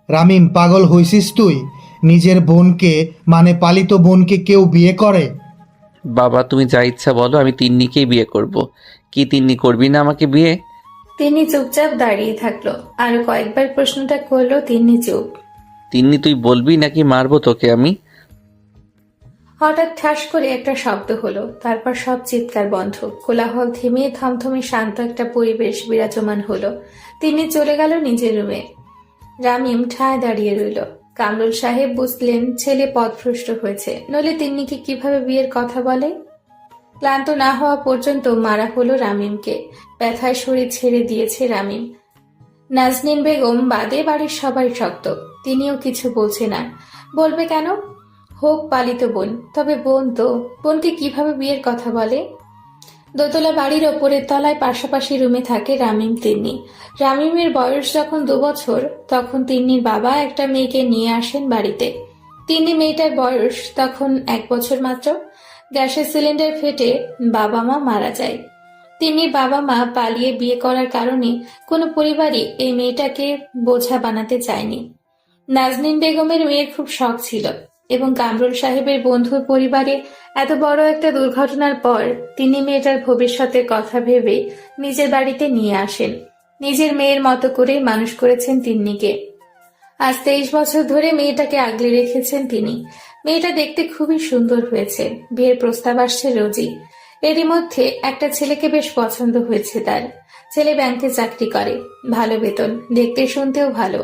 রামিম, পাগল হইছিস তুই? নিজের বোনকে, মানে পালিত বোনকে কেউ বিয়ে করে? বাবা তুমি যা ইচ্ছা বলো, আমি তিন্নিকেই বিয়ে করব। কি তিন্নি করবি না আমাকে বিয়ে? তিনি চুপচাপ দাঁড়িয়ে থাকলো। আরো কয়েকবার প্রশ্নটা করলো, তিনি চুপ। তিন্নি তুই বলবি নাকি মারবো তোকে আমি? হঠাৎ ঠাস করে একটা শব্দ হলো, তারপর সব চিৎকার বন্ধ। কোলাহল থেমে থমথমে শান্ত একটা পরিবেশ বিরাজমান হলো। তিনি চলে গেল নিজের রুমে। রামিম ঠায় দাঁড়িয়ে রইল। কামরুল সাহেব বুঝলেন ছেলে পথভ্রষ্ট হয়েছে, নইলে তিন্নিকে কিভাবে বিয়ের কথা বলে। ক্লান্ত না হওয়া পর্যন্ত মারা হলো রামিমকে। ব্যথায় শরীর ছেড়ে দিয়েছে রামিম। নাজনীন বেগম বাদে বাড়ির সবাই শক্ত। তিনিও কিছু বলছে না। বলবে কেন? হোক পালিত বোন, তবে বোন তো, বোনকে কিভাবে বিয়ের কথা বলে? দোতলা বাড়ির ওপরের তলায় পাশাপাশি রুমে থাকে রামিম তিন্নি। রামিমের বয়স যখন 2 বছর, তখন তিন্নির বাবা একটা মেয়েকে নিয়ে আসেন বাড়িতে। তিন্নি মেয়েটার বয়স তখন 1 বছর মাত্র। গ্যাসের সিলিন্ডার ফেটে বাবা মা মারা যায়। তিন্নির বাবা মা পালিয়ে বিয়ে করার কারণে কোনো পরিবারই এই মেয়েটাকে বোঝা বানাতে চায়নি। নাজনীন বেগমের মেয়ের খুব শখ ছিল, এবং কামরুল সাহেবের বন্ধুর পরিবারে এত বড় একটা দুর্ঘটনার পর তিনি মেয়েটার ভবিষ্যতের কথা ভেবে নিজের বাড়িতে নিয়ে আসেন। নিজের মেয়ের মতো করে মানুষ করেছেন তিন্নিকে। আজ 23 বছর ধরে মেয়েটাকে আগলে রেখেছেন তিনি। মেয়েটা দেখতে খুবই সুন্দর হয়েছে। বিয়ের প্রস্তাব আসছে রোজই। এরই মধ্যে একটা ছেলেকে বেশ পছন্দ হয়েছে তার। ছেলে ব্যাংকে চাকরি করে, ভালো বেতন, দেখতে শুনতেও ভালো।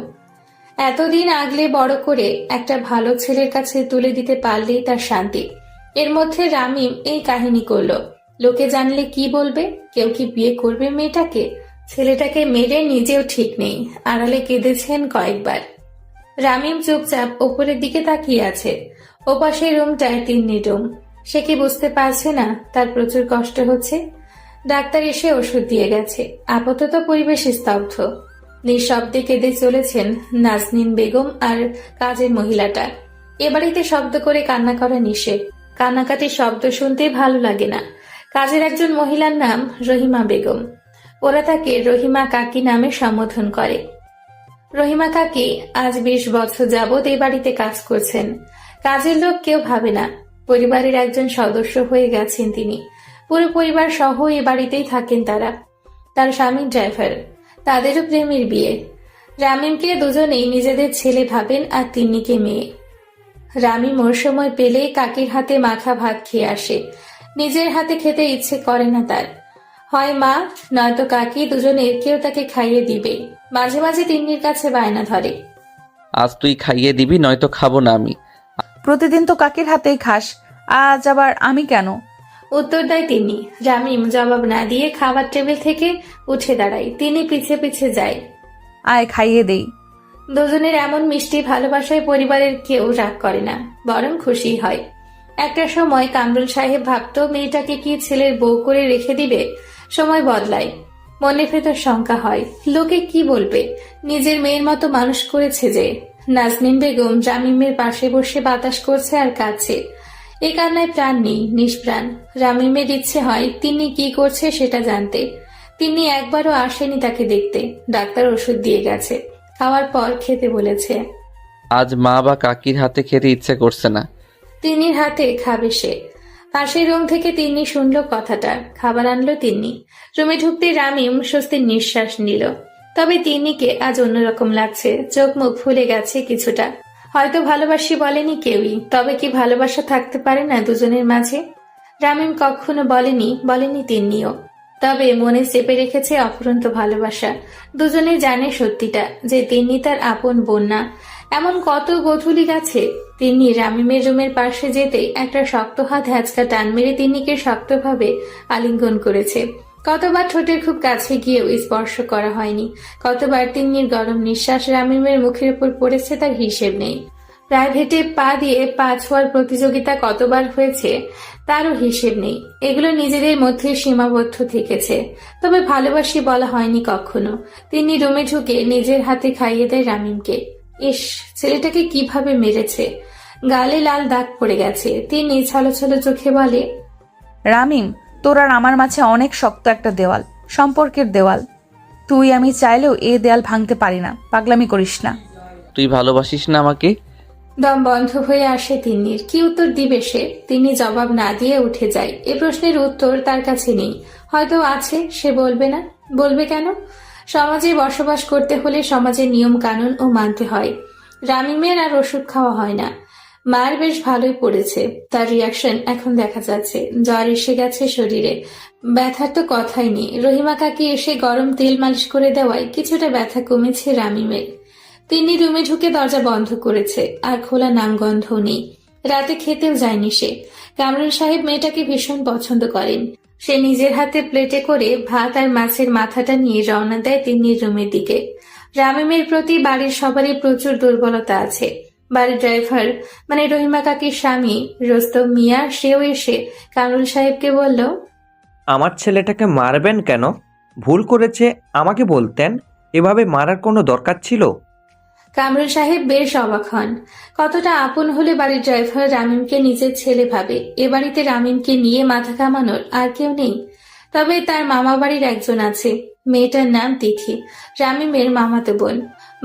এতদিন আগলে বড় করে একটা ভালো ছেলের কাছে তুলে দিতে পারলেই তার শান্তি। এর মধ্যে রামিম এই কাহিনী করলো। লোকে জানলে কি বলবে? কেউ কি বিয়ে করবে মেয়েটাকে? ছেলেটাকে মেরে নিজেও ঠিক নেই, আড়ালে কেঁদেছেন কয়েকবার। রামিম চুপচাপ ওপরের দিকে তাকিয়ে আছে। ওপাশের রুমটায় তিন্নি রুম। সে কি বুঝতে পারছে না তার প্রচুর কষ্ট হচ্ছে? ডাক্তার এসে ওষুধ দিয়ে গেছে। আপাতত পরিবেশ স্তব্ধ। নিঃশব্দে কেঁদে চলেছেন নাজনীন বেগম আর কাজের মহিলাটা। এ বাড়িতে শব্দ করে কান্না করা নিষেধ। কান্নাকাটির শব্দ শুনতে ভালো লাগে না। কাজের একজন মহিলার নাম রহিমা বেগম। ওরা তাকে রহিমা কাকি নামে সম্বোধন করে। রহিমা কাকি আজ 20 বছর যাবৎ এই বাড়িতে কাজ করছেন। কাজের লোক কেউ ভাবে না, পরিবারের একজন সদস্য হয়ে গেছেন তিনি। পুরো পরিবার সহ এই বাড়িতেই থাকেন তারা। তার স্বামী ড্রাইভার। তাদেরও প্রেমের বিয়ে। রামিমকে দুজনেই নিজেদের ছেলে ভাবেন, আর তিন্নিকে মেয়ে। রামিম ওর সময় পেলে কাকির হাতে মাখা ভাত খেয়ে আসে। নিজের হাতে খেতে ইচ্ছে করে না তার। হয় মা নয়তো কাকি, দুজনের কেউ তাকে খাইয়ে দিবে। মাঝে মাঝে তিন্নির কাছে বায়না ধরে, আজ তুই খাইয়ে দিবি, নয়তো খাবো না আমি। প্রতিদিন তো কাকির হাতেই খাস, আজ আবার আমি কেন? উত্তর দেয় তিনি। রামিম জবাব না দিয়ে খাবার টেবিল থেকে উঠে দাঁড়ায়। তিনি পিছে পিছে যায়। আয় খাইয়ে দেই। দুজনের এমন মিষ্টি ভালোবাসায় পরিবারের কেউ রাগ করে না, বরং খুশি হয়। একটা সময় কামরুল সাহেব ভাবত মেয়েটাকে কি ছেলের বউ করে রেখে দিবে। সময় বদলায়। মনের ভেতর শঙ্কা হয়, লোকে কি বলবে? নিজের মেয়ের মতো মানুষ করেছে যে। নাজনীন বেগম রামিমের পাশে বসে বাতাস করছে আর কাঁদছে। এই কান্নায় প্রাণ নেই, নিষ্প্রাণ। রামিমের ইচ্ছে হয় তিনি কি করছে সেটা জানতে। তিনি একবারও আসেনি তাকে দেখতে। ডাক্তার ওষুধ দিয়ে গেছে, খাওয়ার পর খেতে বলেছে। আজ মা বা কাকির হাতে খেতে ইচ্ছে করছে না। তিন্নির হাতে খাবে সে। পাশের রুম থেকে তিন্নি শুনল কথাটা। খাবার আনলো তিন্নি। রুমে ঢুকতে রামিম স্বস্তির নিঃশ্বাস নিল। তবে তিন্নিকে আজ অন্যরকম লাগছে। চোখ মুখ ফুলে গেছে কিছুটা। হয়তো ভালোবাসি বলেনি কেউই, তবে কি ভালোবাসা থাকতে পারে না দুজনের মাঝে? রামিম কখনো বলেনি তিন্নিও। তবে মনে চেপে রেখেছে অফুরন্ত ভালোবাসা। দুজনে জানে সত্যিটা, যে তিন্নি তার আপন বোন না। এমন কত গোধূলি গেছে। তিন্নি রামিমের রুমের পাশে যেতেই একটা শক্ত হাত হ্যাঁচকা টান মেরে তিন্নিকে শক্তভাবে আলিঙ্গন করেছে। কতবার ঠোঁটের খুব কাছে গিয়েও স্পর্শ করা হয়নি। কতবার তিন্নির গরম নিঃশ্বাস রামিমের মুখের উপর পড়েছে তার হিসেব নেই। প্রাইভেটে পা দিয়ে পা ছোঁয়ার প্রতিযোগিতা কতবার হয়েছে তারও হিসেব নেই। এগুলো নিজেদের মধ্যে সীমাবদ্ধ থেকেছে, তবে ভালোবাসি বলা হয়নি কখনো। তিনি রুমে ঢুকে নিজের হাতে খাইয়ে দেয় রামিমকে। ইস, ছেলেটাকে কিভাবে মেরেছে! গালে লাল দাগ পড়ে গেছে। তিনি ছলছল চোখে বলে, রামিম, তোর আর আমার মাঝে অনেক শক্ত একটা দেওয়াল, সম্পর্কের দেওয়াল। তুই আমি চাইলেও এ দেয়াল ভাঙতে পারি না। পাগলামি করিস না। তুই ভালোবাসিস না আমাকে? দম বন্ধ হয়ে আসে তিন্নির। কি উত্তর দিবে সে? তিনি জবাব না দিয়ে উঠে যায়। এ প্রশ্নের উত্তর তার কাছে নেই, হয়তো আছে, সে বলবে না। বলবে কেন? সমাজে বসবাস করতে হলে সমাজের নিয়ম কানুন ও মানতে হয়। রামিমের আর ওষুধ খাওয়া হয় না। মার বেশ ভালোই পড়েছে, তার রিয়াকশন এখন দেখা যাচ্ছে। জ্বর এসে গেছে শরীরে, ব্যথার তো কথাই নেই। রহিমা কাকি এসে গরম তেল মালিশ করে দেওয়ায় কিছুটা ব্যথা কমেছে রামিমের। তিনি রুমে ঢুকে দরজা বন্ধ করেছে, আর খোলা নামগন্ধ নেই। রাতে খেতেও যায়নি সে। কামরুল সাহেব মেয়েটাকে ভীষণ পছন্দ করেন। সে নিজের হাতে প্লেটে করে ভাত আর মাছের মাথাটা নিয়ে রওনা দেয় তিন্নির রুমের দিকে। রামিমের প্রতি বাড়ির সবারই প্রচুর দুর্বলতা আছে। বাড়ির ড্রাইভার মানে রহিমা কাকির স্বামী রোস্তম মিয়া, সেও এসে কামরুল সাহেবকে বলল, আমার ছেলেটাকে মারবেন কেন? ভুল করেছে আমাকে বলতেন, এভাবে মারার কোনো দরকার ছিল? কামরুল সাহেব বেশ অবাক হন। কতটা আপন হলে বাড়ির ড্রাইভার রামিমকে নিজের ছেলে ভাবে। এ বাড়িতে রামিমকে নিয়ে মাথা কামানোর আর কেউ নেই। তবে তার মামা বাড়ির একজন আছে, মেয়েটার নাম তিথি, রামিমের মামাতো বোন।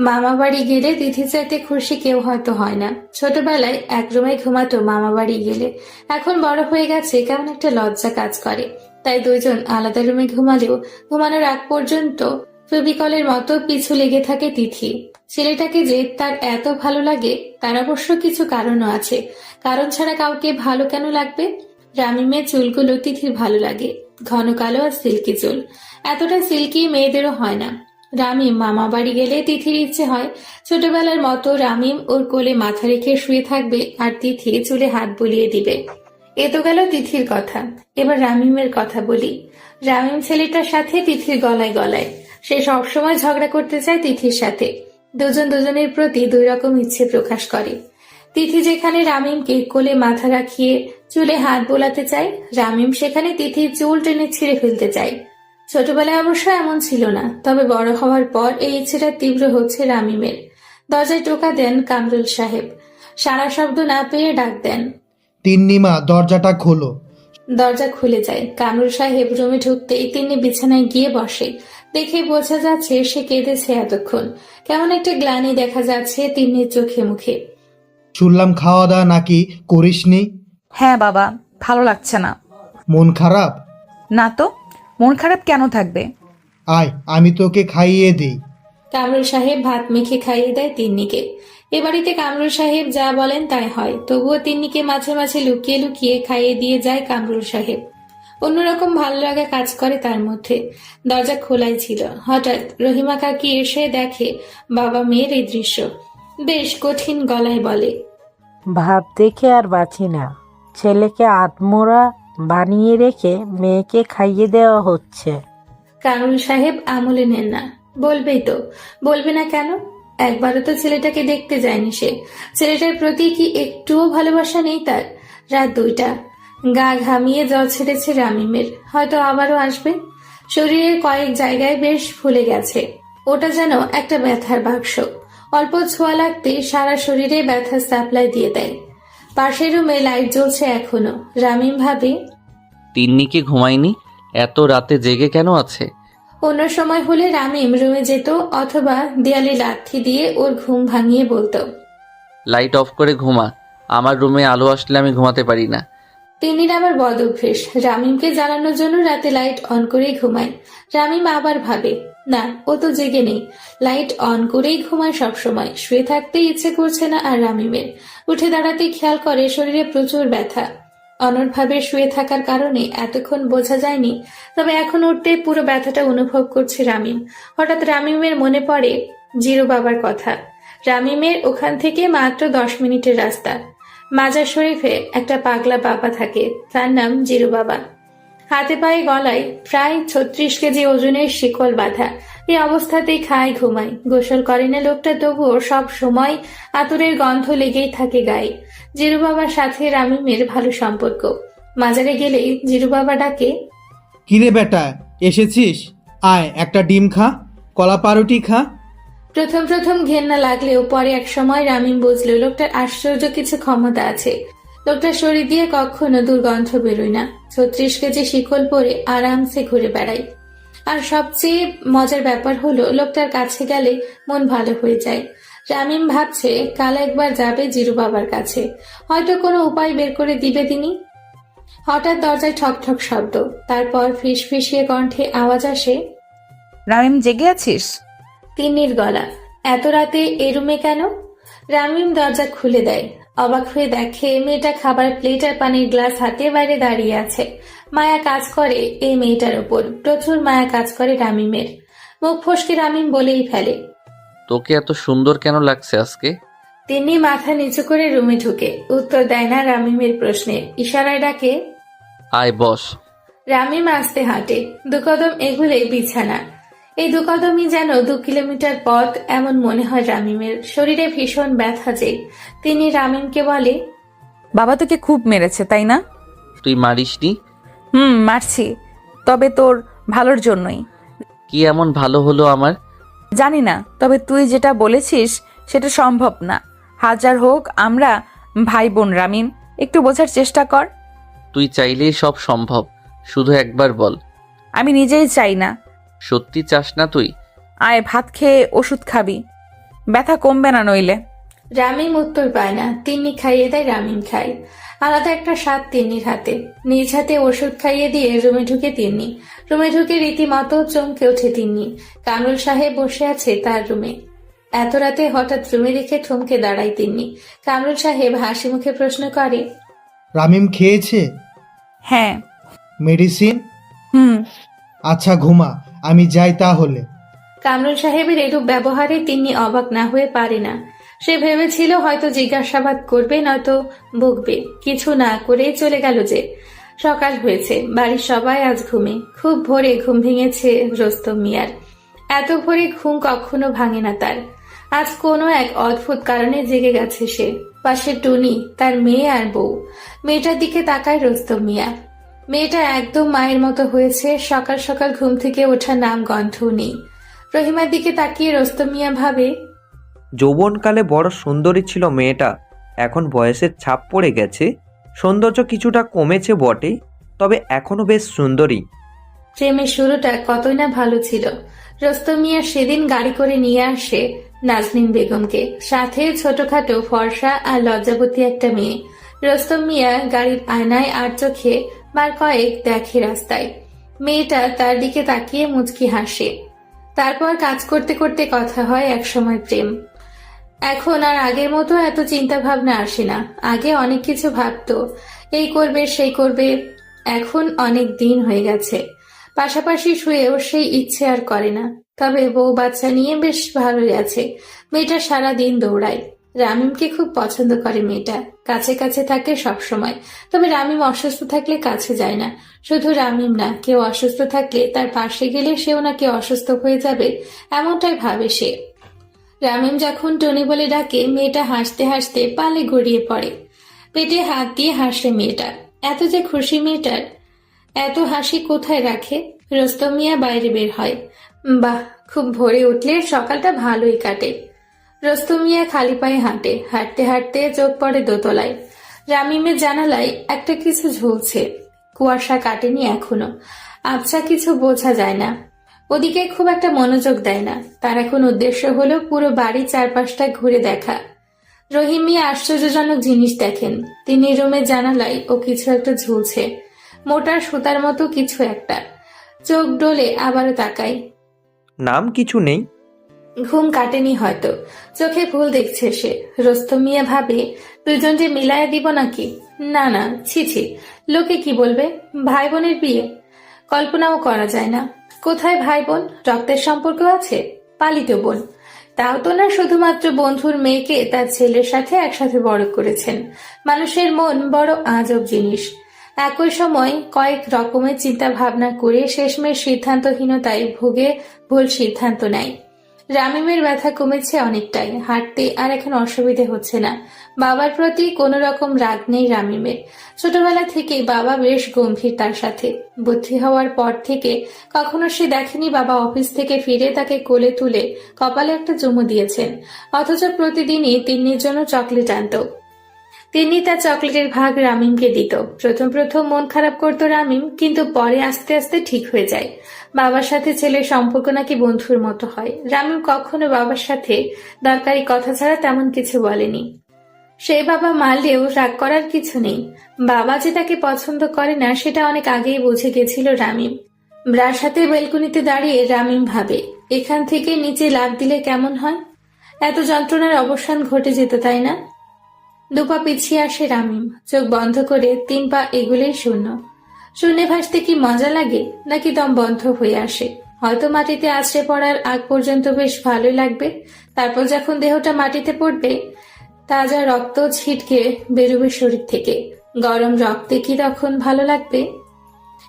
মামা বাড়ি গেলে তিথি চাইতে খুশি কেউ হয়তো হয় না। ছোটবেলায় এক রুমে ঘুমাতো মামা বাড়ি গেলে, এখন বড় হয়ে গেছে, কেমন একটা লজ্জা কাজ করে। তাই দুইজন আলাদা রুমে ঘুমালেও ঘুমানোর আগ পর্যন্ত ফেভিকলের মতো পিছু লেগে থাকে তিথি। ছেলেটাকে যে তার এত ভালো লাগে তার অবশ্য কিছু কারণও আছে। কারণ ছাড়া কাউকে ভালো কেন লাগবে? রামিমের চুলগুলো তিথির ভালো লাগে, ঘন কালো আর সিল্কি চুল। এতটা সিল্কি মেয়েদেরও হয় না। রামিম মামা বাড়ি গেলে তিথির ইচ্ছে হয় ছোটবেলার মতো রামিম ওর কোলে মাথা রেখে শুয়ে থাকবে আর তিথি চুলে হাত বুলিয়ে দিবে। এ তো গেল তিথির কথা, এবার রামিমের কথা বলি। রামিম ছেলেটার সাথে তিথির গলায় গলায়। সে সবসময় ঝগড়া করতে চায় তিথির সাথে। দুজন দুজনের প্রতি দুই রকম ইচ্ছে প্রকাশ করে। তিথি যেখানে রামিমকে কোলে মাথা রাখিয়ে চুলে হাত বোলাতে চায়, রামিম সেখানে তিথির চুল টেনে ছিঁড়ে ফেলতে চায়। ছোটবেলায় অবশ্য এমন ছিল না, তবে বড় হওয়ার পর এই ইচ্ছেটা তীব্র হচ্ছে রামিমের। দরজায় টোকা দেন কামরুল সাহেব। সারা শব্দ না পেয়ে ডাক দেন, তিন্নিমা দরজাটা খোলো। দরজা খুলে যায়। কামরুল সাহেব রুমে ঢুকতেই তিনি বিছানায় গিয়ে বসে। দেখে বোঝা যাচ্ছে সে কেঁদেছে এতক্ষণ। কেমন একটা গ্লানি দেখা যাচ্ছে তিন্নির চোখে মুখে। শুনলাম খাওয়া দাওয়া নাকি করিসনি? হ্যাঁ বাবা, ভালো লাগছে না। মন খারাপ? না তো, মন খারাপ কেন থাকবে? আয় আমি তোকে খাইয়ে দিই। কামরুল সাহেব ভাত মেখে খাইয়ে দেয় তিন্নিকে। এ বাড়িতে কামরুল সাহেব যা বলেন তাই হয়, তবুও তিন্নিকে মাঝে মাঝে লুকিয়ে লুকিয়ে খাইয়ে দিয়ে যায় কামরুল সাহেব। অন্যরকম ভালো লাগা কাজ করে তার মধ্যে। দরজা খোলাই ছিল। হঠাৎ রহিমা কাকি এসে দেখে বাবা মেয়ের এই দৃশ্য। বেশ কঠিন গলায় বলে, ভাব দেখে আর বাঁচি না, ছেলেকে আত্মরা বানিয়ে রেখে মেয়েকে খাইয়ে দেওয়া হচ্ছে। কামরুল সাহেব আমলে নেন না। বলবেই তো, বলবে না কেন? একবারও তো ছেলেটাকে দেখতে যায়নি সে। ছেলেটার প্রতি কি একটুও ভালোবাসা নেই তার? রাত 2টা, গা ঘামিয়ে জ্বর ছেড়েছে রামিমের, হয়তো আবারও আসবে। শরীরের কয়েক জায়গায় বেশ ফুলে গেছে। ওটা যেন একটা ব্যথার বাক্স। অল্প ছোঁয়া লাগতে সারা শরীরে ব্যথা সাপ্লাই দিয়ে দেয়। পাশের রুমে লাইট জ্বলছে এখনো। রামিম ভাবে, তিন্নি কি ঘুমায়নি? এত রাতে জেগে কেন আছে? অন্য সময় হলে রামিম রুমে যেত, অথবা দেয়ালে লাথি দিয়ে ওর ঘুম ভাঙিয়ে বলতো, লাইট অফ করে ঘুমা, আমার রুমে আলো আসলে আমি ঘুমাতে পারি না। তিন্নির আবার বদ অভ্যেস, রামিমকে জানানোর জন্য রাতে লাইট অন করেই ঘুমায়। রামিম আবার ভাবে, না, ও তো জেগে নেই, লাইট অন করেই ঘুমায় সবসময়। শুয়ে থাকতে ইচ্ছে করছে না আর রামিমের। উঠে দাঁড়াতেই খেয়াল করে শরীরে প্রচুর ব্যথা। অনড়ভাবে শুয়ে থাকার কারণে এতক্ষণ বোঝা যায়নি, তবে এখন উঠতে পুরো ব্যথাটা অনুভব করছে রামিম। হঠাৎ রামিমের মনে পড়ে জিরু বাবার কথা। রামিমের ওখান থেকে মাত্র 10 মিনিটের রাস্তা। মাজার শরীফে একটা পাগলা বাবা থাকে, তার নাম জিরু বাবা। হাতে পায়ে গলায় প্রায় 36 কেজি ওজনের শিকল বাঁধা। এই অবস্থাতেই খায় ঘুমায়, গোসল করে না লোকটা, তবুও সব সময় আতরের গন্ধ লেগেই থাকে গায়ে। জিরু বাবার সাথে রামিমের ভালো সম্পর্ক। মাজারে গেলেই জিরু বাবা ডাকে, কিরে বেটা, এসেছিস? আয় একটা ডিম খা, কলা পাউরুটি খা। প্রথম প্রথম ঘেন্না লাগলেও পরে এক সময় রামিম বুঝল লোকটার আশ্চর্য কিছু ক্ষমতা আছে। লোকটার শরীর দিয়ে কখনো দুর্গন্ধ বেরোয় না। 36 কেজি শিকল পরে আরামসে ঘুরে বেড়ায়। আর সবচেয়ে মজার ব্যাপার হলো লোকটার কাছে গেলে মন ভালো হয়ে যায়। রামিম ভাবছে কাল একবার যাবে জিরু বাবার কাছে, হয়তো কোনো উপায় বের করে দিবে তিনি। হঠাৎ দরজায় ঠক ঠক শব্দ, তারপর ফিসফিসিয়ে কণ্ঠে আওয়াজ আসে। রামিম, জেগে আছিস? তিন্নির গলা। এত রাতে এ রুমে কেন? রামিম দরজা খুলে দেয়। অবাক হয়ে দেখে মেয়েটা খাবার প্লেট আর পানির গ্লাস হাতে বাইরে দাঁড়িয়ে আছে। মায়া কাজ করে এই মেয়েটার ওপর, প্রচুর মায়া কাজ করে রামিমের। মুখ ফসকে রামিম বলেই ফেলে, তোকে এত সুন্দর কেন লাগছে আজকে? তিনি মাথা নিচু করে রুমে ঢুকে উত্তর দেয় না রামিমের প্রশ্নে, ইশারায় ডাকে। আয় বস। রামিম আস্তে হাঁটে, দুকদম এগুলে বিছানা। এই দুকদমই যেন 2 কিলোমিটার পথ এমন মনে হয় রামিমের। শরীরে ভীষণ ব্যথা যে। তিনি রামিমকে বলে, বাবা তোকে খুব মেরেছে, তাই না? তুই মারিসনি? মারছি, তবে তোর ভালোর জন্যই। কি এমন ভালো হলো আমার? জানি না, তবে তুই যেটা বলেছিস সেটা সম্ভব না। হাজার হোক আমরা ভাই বোন রামিম, একটু বোঝার চেষ্টা কর। তুই চাইলেই সব সম্ভব, শুধু একবার বল। আমি নিজেই চাই না। সত্যি চাস না তুই? আয় ভাত খেয়ে ওষুধ খাবি, ব্যথা কমবে না নইলে। রামিম উত্তর পায় না। তিন্নি খাইয়ে দেয়, রামিম খায়। আলাদা একটা স্বাদ তিন্নির হাতে। নিজ হাতে ওষুধ খাইয়ে দিয়ে রুমে ঢুকে তিন্নি। রুমে ঢুকে রীতিমতো চমকে ওঠে তিন্নি। কামরুল সাহেব বসে আছে তার রুমে। এত রাতে হঠাৎ রুমে দেখে থমকে দাঁড়ায় তিন্নি। কামরুল সাহেব হাসি মুখে প্রশ্ন করে, রামিম খেয়েছে? হ্যাঁ। মেডিসিন? হুম। আচ্ছা ঘুমা, আমি যাই তাহলে। কামরুল সাহেবের এরূপ ব্যবহারে তিন্নি অবাক না হয়ে পারে না। সে ভেবেছিল হয়তো জিজ্ঞাসাবাদ করবে, নয়তো বকবে। কিছু না করেই চলে গেল যে। সকাল হয়েছে, বাড়ির সবাই আজ ঘুমে। খুব ভোরে ঘুম ভেঙেছে রোস্তম মিয়ার। এত ভোরে ঘুম কখনো ভাঙে না তার। আজ কোনো এক অদ্ভুত কারণে জেগে গেছে সে। পাশে টুনি, তার মেয়ে আর বউ। মেয়েটার দিকে তাকায় রোস্তম মিয়া। মেয়েটা একদম মায়ের মতো হয়েছে। সকাল সকাল ঘুম থেকে ওঠার নাম গন্ধও নেই। রহিমার দিকে তাকিয়ে রোস্তম মিয়া ভাবে, যৌবনকালে বড় সুন্দরী ছিল মেয়েটা, এখন বয়সের ছাপ পড়ে গেছে। সৌন্দর্য কিছুটা কমেছে বটে, তবে এখনো বেশ সুন্দরী। প্রেমের শুরুটা কতই না ভালো ছিল। রোস্তম মিয়া সেদিন গাড়ি করে নিয়ে আসে নাজনীন বেগমকে, সাথে ছোটখাটো ফর্সা আর লজ্জাবতী একটা মেয়ে। রোস্তম মিয়া গাড়ির আয়নায় আর চোখে বার কয়েক দেখে রাস্তায়। মেয়েটা তার দিকে তাকিয়ে মুচকি হাসে। তারপর কাজ করতে করতে কথা হয়, একসময় প্রেম। এখন আর আগের মতো এত চিন্তা ভাবনা আসে না। আগে অনেক কিছু ভাবতো, এই করবে সেই করবে। এখন অনেক দিন হয়ে গেছে, পাশাপাশি শুয়েও সেই ইচ্ছে আর করে না। তবে বউ বাচ্চা নিয়ে বেশ ভালোই আছে। মেয়েটা সারা দিন দৌড়ায়। রামিমকে খুব পছন্দ করে মেয়েটা, কাছে কাছে থাকে সব সময়। তবে রামিম অসুস্থ থাকলে কাছে যায় না। শুধু রামিম না, কেউ অসুস্থ থাকলে তার পাশে গেলে সেও নাকি অসুস্থ হয়ে যাবে, এমনটাই ভাবে সে। রামিম যখন টনি বলে ডাকে, মেয়েটা হাসতে হাসতে পালে গড়িয়ে পড়ে। পেটে হাত দিয়ে হাসে মেয়েটা। এত যে খুশি মেয়েটার, এত হাসি কোথায় রাখে? রোস্তম মিয়া বাইরে বের হয়। বাহ, খুব ভোরে উঠলে সকালটা ভালোই কাটে। রোস্তম মিয়া খালি পায়ে হাঁটে। হাঁটতে হাঁটতে চোখ পড়ে দোতলায়। রামিমের জানালায় একটা কিছু ঝুলছে। কুয়াশা কাটেনি এখনো, আবছা কিছু বোঝা যায় না। ওদিকে খুব একটা মনোযোগ দেয় না। তার এখন উদ্দেশ্য হলো পুরো বাড়ির চারপাশটা ঘুরে দেখা। রহিম মিয়া আশ্চর্যজনক জিনিস দেখেন। তিনি রুমের জানালায় ও কিছু একটা ঝুলছে, মোটা সুতার মতো কিছু একটা। চোখ ডোলে আবারও তাকায়। নাম কিছু নেই। ঘুম কাটেনি হয়তো, চোখে ভুল দেখছে সে। রোস্তম মিয়া ভাবে, দুজনকে মিলাইয়া দিব নাকি? না না, ছি ছি, লোকে কি বলবে? ভাই বোনের বিয়ে, কল্পনাও করা যায় না। কোথায় ভাই বোন? রক্তের সম্পর্ক আছে? পালিত বোন, তাও তো না। শুধুমাত্র বন্ধুর মেয়েকে তার ছেলের সাথে একসাথে বড় করেছেন। মানুষের মন বড় আজব জিনিস। একই সময় কয়েক রকমের চিন্তা ভাবনা করে শেষমেশ সিদ্ধান্তহীনতায় ভোগে, ভুল সিদ্ধান্ত নেয়। রামিমের ব্যথা কমেছে অনেকটাই, হাঁটতে আর এখন অসুবিধে হচ্ছে না। বাবার প্রতি কোনো রকম রাগ নেই রামিমের। ছোটবেলা থেকেই বাবা বেশ গম্ভীর তার সাথে। বুদ্ধি হওয়ার পর থেকে কখনো সে দেখেনি বাবা অফিস থেকে ফিরে তাকে কোলে তুলে কপালে একটা চুমু দিয়েছেন, অথচ প্রতিদিনই তিন্নির জন্য চকলেট আনত। তিনি তার চকলেটের ভাগ রামিমকে দিত। প্রথম প্রথম মন খারাপ করতো রামিম, কিন্তু পরে আস্তে আস্তে ঠিক হয়ে যায়। বাবার সাথে ছেলের সম্পর্ক নাকি বন্ধুর মতো হয়। রামিম কখনো বাবার সাথে দরকারি কথা ছাড়া তেমন কিছু বলেনি। সেই বাবা মারলেও রাগ করার কিছু নেই। বাবা যে তাকে পছন্দ করে না সেটা অনেক আগেই বুঝে গেছিল রামিম। ব্রার সাথে বেলকুনিতে দাঁড়িয়ে রামিম ভাবে, এখান থেকে নিচে লাফ দিলে কেমন হয়? এত যন্ত্রণার অবসান ঘটে যেত, তাই না? দুপা পিছিয়ে আসে রামিম, চোখ বন্ধ করে 3 পা এগুলেই শূন্য। শূন্যে ভাসতে কি মজা লাগে, নাকি দম বন্ধ হয়ে আসে? হয়তো মাটিতে আছড়ে পড়ার আগ পর্যন্ত বেশ ভালোই লাগবে, তারপর যখন দেহটা মাটিতে পড়বে তাজা রক্ত ছিটকে বেরোবে শরীর থেকে। গরম রক্তে কি তখন ভালো লাগবে?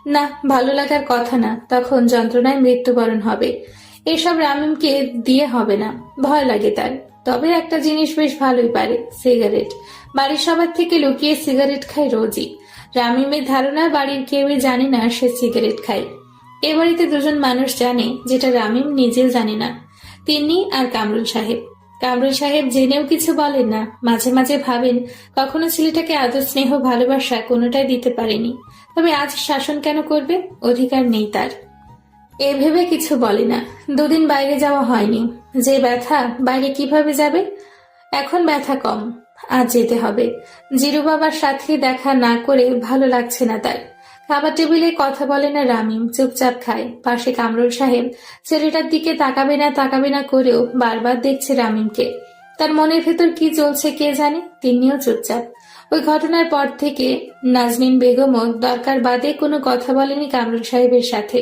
না, ভালো লাগার কথা না, তখন যন্ত্রণায় মৃত্যুবরণ হবে। এসব রামিমকে দিয়ে হবে না, ভয় লাগে তার। তবে একটা জিনিস বেশ ভালোই পারে, সিগারেট। বাড়ির সবার থেকে লুকিয়ে সিগারেট খায় রোজই। রামিমের ধারণা বাড়ির কেউই জানে না সে সিগারেট খায়। এ বাড়িতে দুজন মানুষ জানে, যেটা রামিম নিজেও জানে না, তিনি আর কামরুল সাহেব। কামরুল সাহেব জেনেও কিছু বলেন না, মাঝে মাঝে ভাবেন কখনো ছেলেটাকে আদর স্নেহ ভালোবাসা কোনোটাই দিতে পারেনি। তবে আজ শাসন কেন করবে? অধিকার নেই তার। এ ভেবে কিছু বলে না। 2 দিন বাইরে যাওয়া হয়নি, যে ব্যথা বাইরে কিভাবে যাবে? এখন ব্যথা কম, আজ যেতে হবে। জিরু বাবার সাথে দেখা না করে ভালো লাগছে না তার। খাবার টেবিলে কথা বলে না রামিম, চুপচাপ খায়। পাশে কামরুল সাহেব ছেলেটার দিকে তাকাবে না করেও বারবার দেখছে রামিমকে। তার মনের ভেতর কি চলছে কে জানে। তিনিও চুপচাপ। ওই ঘটনার পর থেকে নাজনীন বেগমও দরকার বাদে কোনো কথা বলেনি কামরুল সাহেবের সাথে।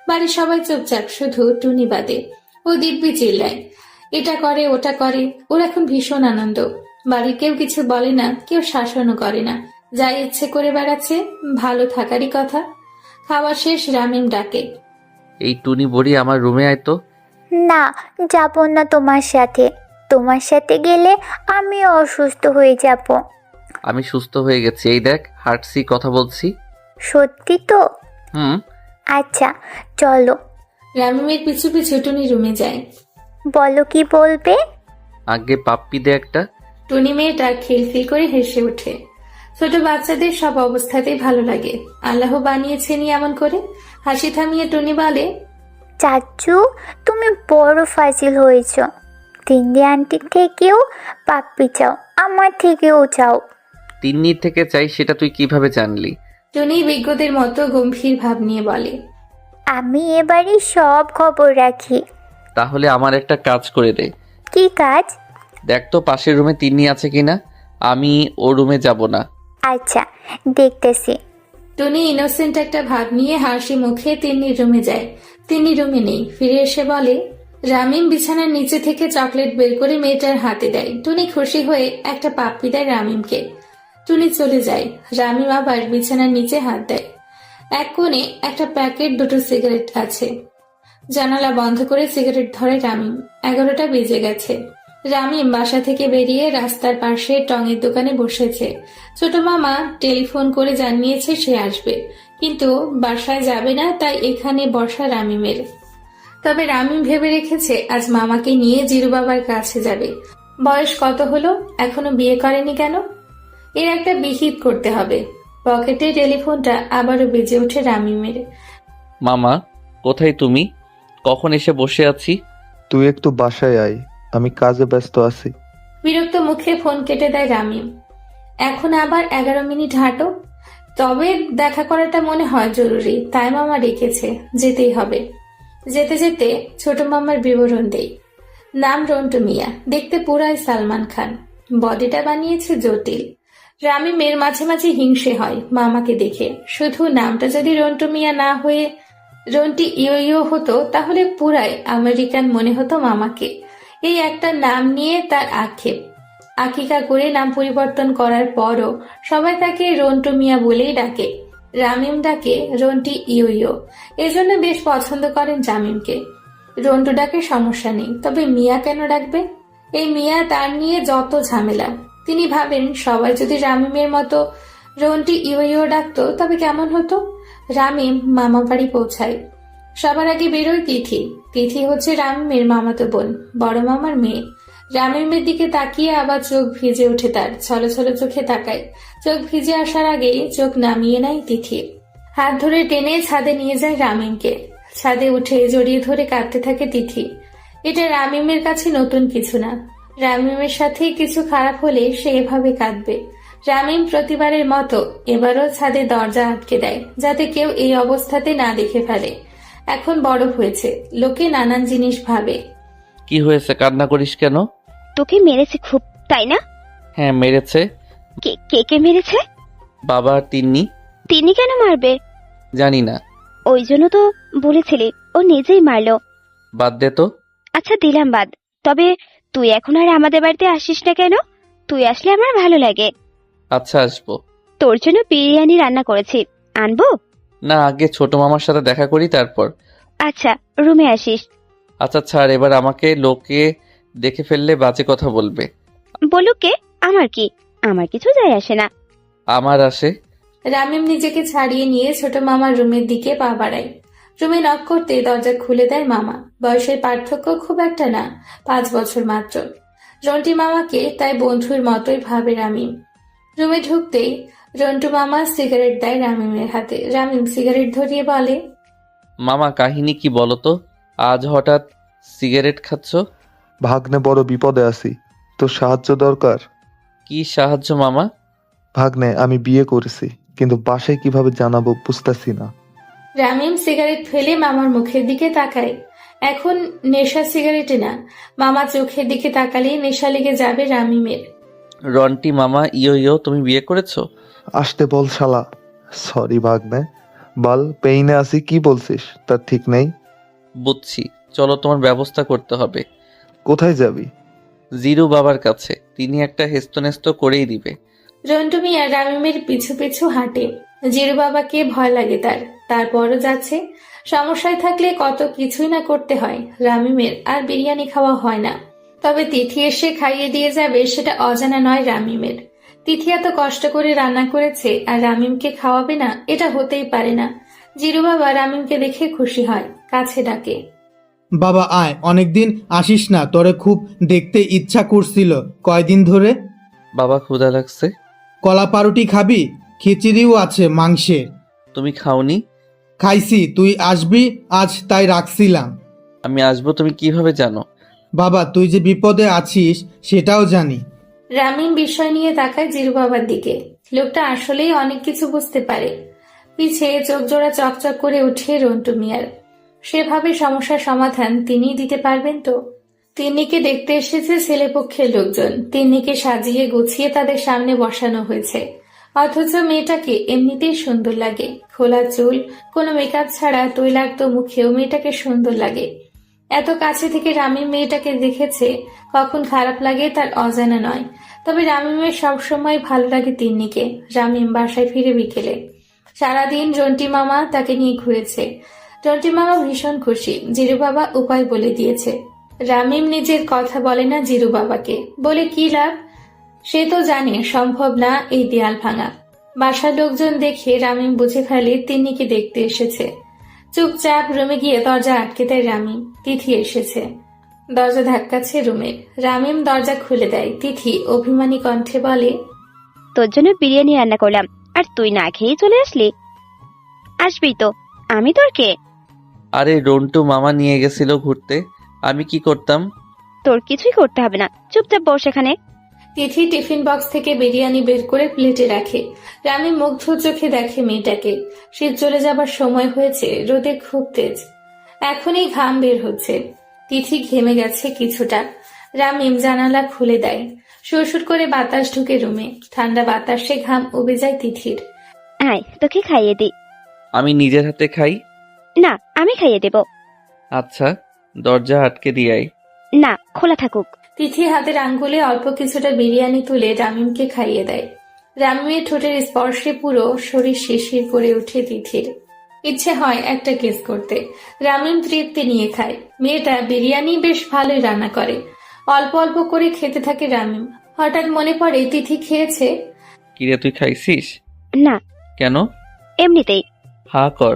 বাড়ির সবাই চুপচাপ, শুধু টুনি বাদে। ও দিব্যি চিল্লায়, এটা করে ওটা করে। ওর এখন ভীষণ আনন্দ। বাড়ির কেউ কিছু বলে না, কেউ শাসনও করে না, যাই ইচ্ছে করে বেড়াচ্ছে। ভালো থাকারই কথা। খাওয়া শেষ, রামিম ডাকে, এই টুনি বড়ি আমার রুমে আয় তো। না, যাব না তোমার সাথে। তোমার সাথে গেলে আমি অসুস্থ হয়ে যাব। আমি সুস্থ হয়ে গেছি, এই দেখ হাঁটছি, কথা বলছি। সত্যি তো? হুম। আচ্ছা চলো। রামিমের পিছু পিছু টুনি রুমে যায়। বলো কি বলবে? আগে পাপ্পি দে একটা। টুনি মেয়েটা খিলখিল করে হেসে ওঠে। ছোট বাচ্চাদের সব অবস্থাতেই ভালো লাগে, আল্লাহ বানিয়েছেনই এমন করে। হাসি থামিয়ে টুনি বলে, চাচু তুমি বড় ফাজিল হয়েছ। তিন্নি আন্টির থেকেও পাপ্পি চাও, আমার থেকেও চাও। তিন্নির থেকে চাই সেটা তুই কিভাবে জানলি? টুনি বিজ্ঞদের মতো গম্ভীর ভাব নিয়ে বলে, আমি এবারে সব খবর রাখি। তাহলে আমার একটা কাজ করে দে। কি কাজ? দেখ তো পাশের রুমে তিন্নি আছে কিনা। আমি ও রুমে যাব না। আচ্ছা দেখতেছি। টুনি ইনোসেন্ট একটা ভাব নিয়ে হাসি মুখে তিন্নির রুমে যায়। তিন্নি রুমে নেই। ফিরে এসে বলে, রামিম বিছানার নিচে থেকে চকলেট বের করে মেয়েটার হাতে দেয়। টুনি খুশি হয়ে একটা পাপ্পি দেয় রামিমকে। টুনি চলে যায়। রামিম আবার বিছানার নিচে হাত দেয়। এক কোণে একটা প্যাকেট, 2টো সিগারেট আছে। জানালা বন্ধ করে সিগারেট ধরে রামিম। 11টা বেজে গেছে। রামিম বাসা থেকে বেরিয়ে রাস্তার পাশে টঙের দোকানে বসেছে। ছোট মামা টেলিফোন করে জানিয়েছে সে আসবে, কিন্তু বাসায় যাবে না, তাই এখানে বসা রামিমের। তবে রামিম ভেবে রেখেছে আজ মামাকে নিয়ে জিরু বাবার কাছে যাবে। বয়স কত হলো, এখনো বিয়ে করেনি কেন? এর একটা বিহিত করতে হবে। পকেটে টেলিফোনটা আবারও বেজে ওঠে রামিমের। মামা কোথায় তুমি? কখন এসে বসে আছি। তুই একটু বাসায় আয়, আমি কাজে ব্যস্ত আছি। বিরক্ত মুখে ফোন কেটে দেয় রামিম। এখন আবার 11 মিনিট হাঁটো। তবে দেখা করাটা মনে হয় জরুরি, তাই মামা ডেকেছে, যেতেই হবে। যেতে যেতে ছোট মামার বিবরণ দেই। নাম রন্টু মিয়া, দেখতে পুরাই সালমান খান, বডিটা বানিয়েছে জটিল। রামিমের মাঝে মাঝে হিংসে হয় মামাকে দেখে। শুধু নামটা যদি রন্টু মিয়া না হয়ে রন্টি ইয়ো হতো, তাহলে পুরাই আমেরিকান মনে হতো মামাকে। এই একটা নাম নিয়ে তার আক্ষেপ। আকিকা করে নাম পরিবর্তন করার পরও সবাই তাকে রন্টু মিয়া বলেই ডাকে। রামিম ডাকে রন্টি ইয়ো, এজন্য বেশ পছন্দ করেন রামিমকে। রন্টু ডাকে সমস্যা নেই, তবে মিয়া কেন ডাকবে? এই মিয়া তার নিয়ে যত ঝামেলা। তিনি ভাবেন সবাই যদি রামিমের মতো রন্টি ইয়ো ডাকতো তবে কেমন হতো। রামিম মামা বাড়ি পৌঁছায়। সবার আগে বেরোয় তিথি। তিথি হচ্ছে রামিমের মামাতো বোন, বড় মামার মেয়ে। রামিমের দিকে তাকিয়ে আবার চোখ ভিজে ওঠে তার, ছলছল চোখে তাকায়। চোখ ভিজে আসার আগেই চোখ নামিয়ে নেয় তিথি। হাত ধরে টেনে ছাদে নিয়ে যায় রামিমকে। ছাদে উঠে জড়িয়ে ধরে কাঁদতে থাকে তিথি। এটা রামিমের কাছে নতুন কিছু না। রামিমের সাথে কিছু খারাপ হলে সে এভাবে কাঁদবে। রামিম প্রতিবারের মতো এবারও ছাদে দরজা আটকে দেয়, যাতে কেউ এই অবস্থাতে না দেখে ফেলে। এখন বড় হয়েছে, লোকে নানান জিনিস ভাবে। কি হয়েছে, কান্না করিস কেন? তোকে মেরেছে খুব, তাই না? হ্যাঁ মেরেছে। কে কে কে মেরেছে? বাবা আর তিন্নি। তিনি কেন মারবে? জানি না। ওই জন্য তো বলেছিলি, ও নিজেই মারলো। বাদ দে তো। আচ্ছা দিলাম বাদ, তবে তুই এখন আর আমাদের বাড়িতে আসিস না কেন? তুই আসলে আমার ভালো লাগে। আচ্ছা আসবো। তোর জন্য বিরিয়ানি রান্না করেছি, আনবো? না, আগে ছোট মামার সাথে দেখা করি তারপর। আচ্ছা রুমে আসিস। আচ্ছা ছাড়, এবার আমাকে লোকে দেখে ফেললে বাজে কথা বলবে। বলুক কে, আমার কি, আমার কিছু যায় আসে না। আমার আসে। রামিম নিজেকে ছাড়িয়ে নিয়ে ছোট মামার রুমের দিকে পা বাড়ায়। রুমে নক করতে দরজা খুলে দেয় মামা। বয়সের পার্থক্য খুব একটা না, 5 বছর মাত্র। রন্টি মামাকে তাই বন্ধুর মতোই ভাবে রামিম। রুমে ঢুকতেই রন্টু মামা সিগারেট দেয় রামিমের হাতে। রামিম সিগারেট ধরিয়ে বলে, মামা কাহিনী কি বলো তো? আজ হঠাৎ সিগারেট খাচ্ছ? ভাগ্নে বড় বিপদে আছি, তোর সাহায্য দরকার। কি সাহায্য মামা? ভাগ্নে আমি বিয়ে করেছি, কিন্তু বাসায় কিভাবে জানাবো বুঝতেছি না। রামিম সিগারেট ফেলে মামার মুখের দিকে তাকায়। এখন নেশা সিগারেটে না, মামা চোখের দিকে তাকালেই নেশা লেগে যাবে রামিমের। রন্টি মামা, ইয়ো তুমি বিয়ে করেছো? আসতে বল শালা। সরি ভাগ্নে, বল পেইনে আছি, কি বলছিস তার ঠিক নেই। বুঝছি, চলো তোমার ব্যবস্থা করতে হবে। কোথায় যাবি? জিরু বাবার কাছে, তিনি একটা হেস্তনেস্ত করেই দিবে। রন্টু মিয়া রামিমের পিছু পিছু হাঁটে। জিরু বাবাকে ভয় লাগে তার, তারপরও যাচ্ছে। সমস্যায় থাকলে কত কিছুই না করতে হয় রামিমের, আর বিরিয়ানি খাওয়া হয় না। তবে তিথি এসে খাইয়ে দিয়ে যাবে সেটা অজানা নয় রামিমের। তিথি এত কষ্ট করে রান্না করেছে আর রামিমকে খাওয়াবে না, এটা হতেই পারে না। জিরু বাবা রামিমকে দেখে খুশি হয়, কাছে ডাকে, বাবা আয়, অনেকদিন আসিস না, তোরে খুব দেখতে ইচ্ছা করছিল কয়দিন ধরে। বাবা ক্ষুধা লাগছে। কলা পাউরুটি খাবি? খিচুড়িও আছে মাংসের। তুমি খাওনি? খাইছি, তুই আসবি আজ তাই রাখছিলাম। আমি আসবো তুমি কিভাবে জানো? বাবা তুই যে বিপদে আছিস সেটাও জানি। রামিম বিষয় নিয়ে তাকায় জিরু বাবার দিকে। লোকটা আসলেই অনেক কিছু বুঝতে পারে। পিছে চোখ জোড়া চকচক করে উঠে রন্টু মিয়ার। সেভাবে সমস্যার সমাধান তিনিই দিতে পারবেন তো? তিন্নিকে দেখতে এসেছে ছেলেপক্ষের লোকজন। তিন্নিকে সাজিয়ে গুছিয়ে তাদের সামনে বসানো হয়েছে, অথচ মেয়েটাকে এমনিতেই সুন্দর লাগে। খোলা চুল, কোনো মেকআপ ছাড়া তৈলাক্ত মুখেও মেয়েটাকে সুন্দর লাগে। এত কাছে থেকে রামিম মেয়েটাকে দেখেছে, কখন খারাপ লাগে তার অজানা নয়। তবে রামিমের সবসময় ভালো লাগে তিন্নিকে। রামিম বাসায় ফিরে বিকেলে। সারাদিন রন্টি মামা তাকে নিয়ে ঘুরেছে। রন্টি মামা ভীষণ খুশি, জিরু বাবা উপায় বলে দিয়েছে। রামিম নিজের কথা বলে না জিরু বাবাকে, বলে কি লাভ? সে তো জানে সম্ভব না এই দেয়াল ভাঙা। বাসার লোকজন দেখে রামিম বুঝে ফেলে তিন্নিকে দেখতে এসেছে। চুপচাপ রুমে গিয়ে দরজা আটকে দেয় রামিম। তিথি এসেছে, দরজা ধাক্কাচ্ছে রুমের। রামিম দরজা খুলে দেয়। তিথি অভিমানী কণ্ঠে বলে, তোর জন্য বিরিয়ানি রান্না করলাম, আর তুই না খেয়েই চলে আসলি। আসবি তো, আমি তোর কে? আরে রন্টু মামা নিয়ে গেছিল ঘুরতে, আমি কি করতাম? তোর কিছুই করতে হবে না, চুপচাপ বস এখানে। তিথি টিফিন বক্স থেকে বিরিয়ানি বের করে প্লেটে রাখে। রামিম মুগ্ধ চোখে দেখে মেয়েটাকে। শীত চলে যাবার সময় হয়েছে, রোদে খুব তেজ, এখনই ঘাম বের হচ্ছে। তিথি ঘেমে গেছে কিছুটা। রামিম জানালা খুলে দেয়। সুরসুর করে বাতাস ঢুকে রুমে। ঠান্ডা বাতাসে ঘাম উবে যায় তিথির। আয় তোকে খাইয়ে দিই। আমি নিজের হাতে খাই। না, আমি খাইয়ে দেব। আচ্ছা, দরজা আটকে দিয়াই। না, খোলা থাকুক। তিথি হাতের আঙ্গুলে অল্প কিছুটা বিরিয়ানি তুলে রামিমকে খাইয়ে দেয়। রামিমের ঠোঁটের স্পর্শে পুরো শরীর শিরশির করে ওঠে তিথির। ইচ্ছে হয় একটা কিস করতে। রামিম তৃপ্তি নিয়ে খায়। মেয়েটা বিরিয়ানি বেশ ভালোই রান্না করে। অল্প অল্প করে খেতে থাকে রামিম। হঠাৎ মনে পড়ে তিথি খেয়েছে। কিরে তুই খাইছিস? না, কেন? এমনিতেই। হা কর।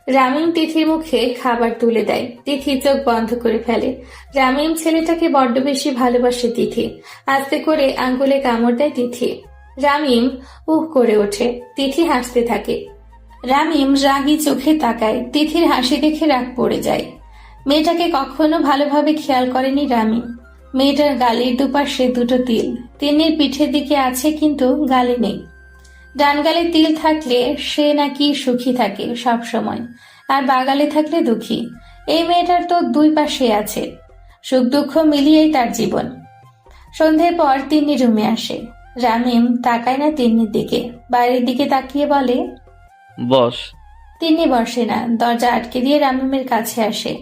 রামিম তিথির মুখে খাবার তুলে দেয়। তিথি চোখ বন্ধ করে ফেলে। রামিম ছেলেটাকে বড্ড বেশি ভালোবাসে তিথি। আস্তে করে আঙ্গুলে কামড় দেয় তিথি। রামিম উহ করে ওঠে। তিথি হাসতে থাকে। রামিম রাগী চোখে তাকায়। তিথির হাসি দেখে রাগ পড়ে যায়। মেয়েটাকে কখনো ভালোভাবে খেয়াল করেনি রামিম। মেয়েটার গালের দুপাশে দুটো তিল। তিন্নির পিঠের দিকে আছে কিন্তু গালে নেই। ডান গালে তিল থাকলে সে নাকি সুখী থাকে সব সময়, আর বাগালে থাকলে দুঃখী। এই মেয়েটার তো দুই পাশে আছে, সুখ দুঃখ মিলিয়েই তার জীবন। সন্ধ্যের পর তিন্নি রুমে আসে। রামিম তাকায় না তিন্নির দিকে, বাইরের দিকে তাকিয়ে বলে, বস। তিন্নি বসে না, দরজা আটকে দিয়ে রামিমের কাছে আসে।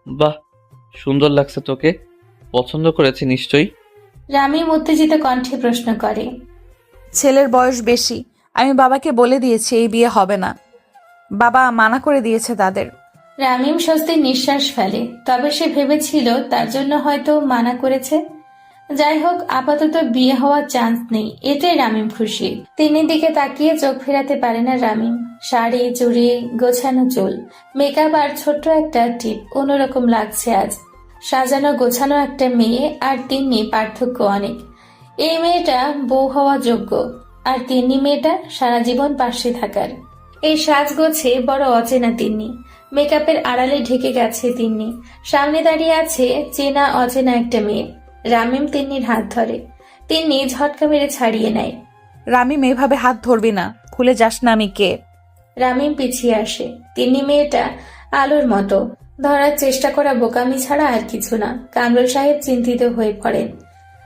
বাহ, সুন্দর লাগছে তোকে। পছন্দ করেছি নিশ্চয়ই। রামিম উত্তেজিত কণ্ঠে প্রশ্ন করে। ছেলের বয়স বেশি, আমি বাবাকে বলে দিয়েছি এই বিয়ে হবে না। বাবা মানা করে দিয়েছে তাদের। রামিম স্বস্তির নিঃশ্বাস ফেলে। তবে সে ভেবেছিল তার জন্য হয়তো মানা করেছে। যাই হোক, আপাতত বিয়ে হওয়ার চান্স নেই, এটাই রামিম খুশি। তিন্নির দিকে তাকিয়ে চোখ ফেরাতে পারে না রামিম। শাড়ি, চুড়ি, গোছানো চুল, মেকআপ আর ছোট্ট একটা টিপ, অন্যরকম লাগছে আজ। সাজানো গোছানো একটা মেয়ে আর তিন্নি পার্থক্য অনেক। এই মেয়েটা বউ হওয়া যোগ্য, আর তিন্নি মেয়েটা সারা জীবন পাশে থাকার। এই সাজগোছে বড় অচেনা তিন্নি। মেকআপের আড়ালে ঢেকে গেছে তিন্নি। সামনে দাঁড়িয়ে আছে চেনা অচেনা একটা মেয়ে। রামিম তিন্নির হাত ধরে। তিন্নি ঝটকা মেরে ছাড়িয়ে নেয়। রামিম এভাবে হাত ধরবি না, ভুলে যাস না আমি কে। রামিম পিছিয়ে আসে। তিন্নি মেয়েটা আলোর মতো, ধরার চেষ্টা করা বোকামি ছাড়া আর কিছু না। কামরুল সাহেব চিন্তিত হয়ে পড়েন।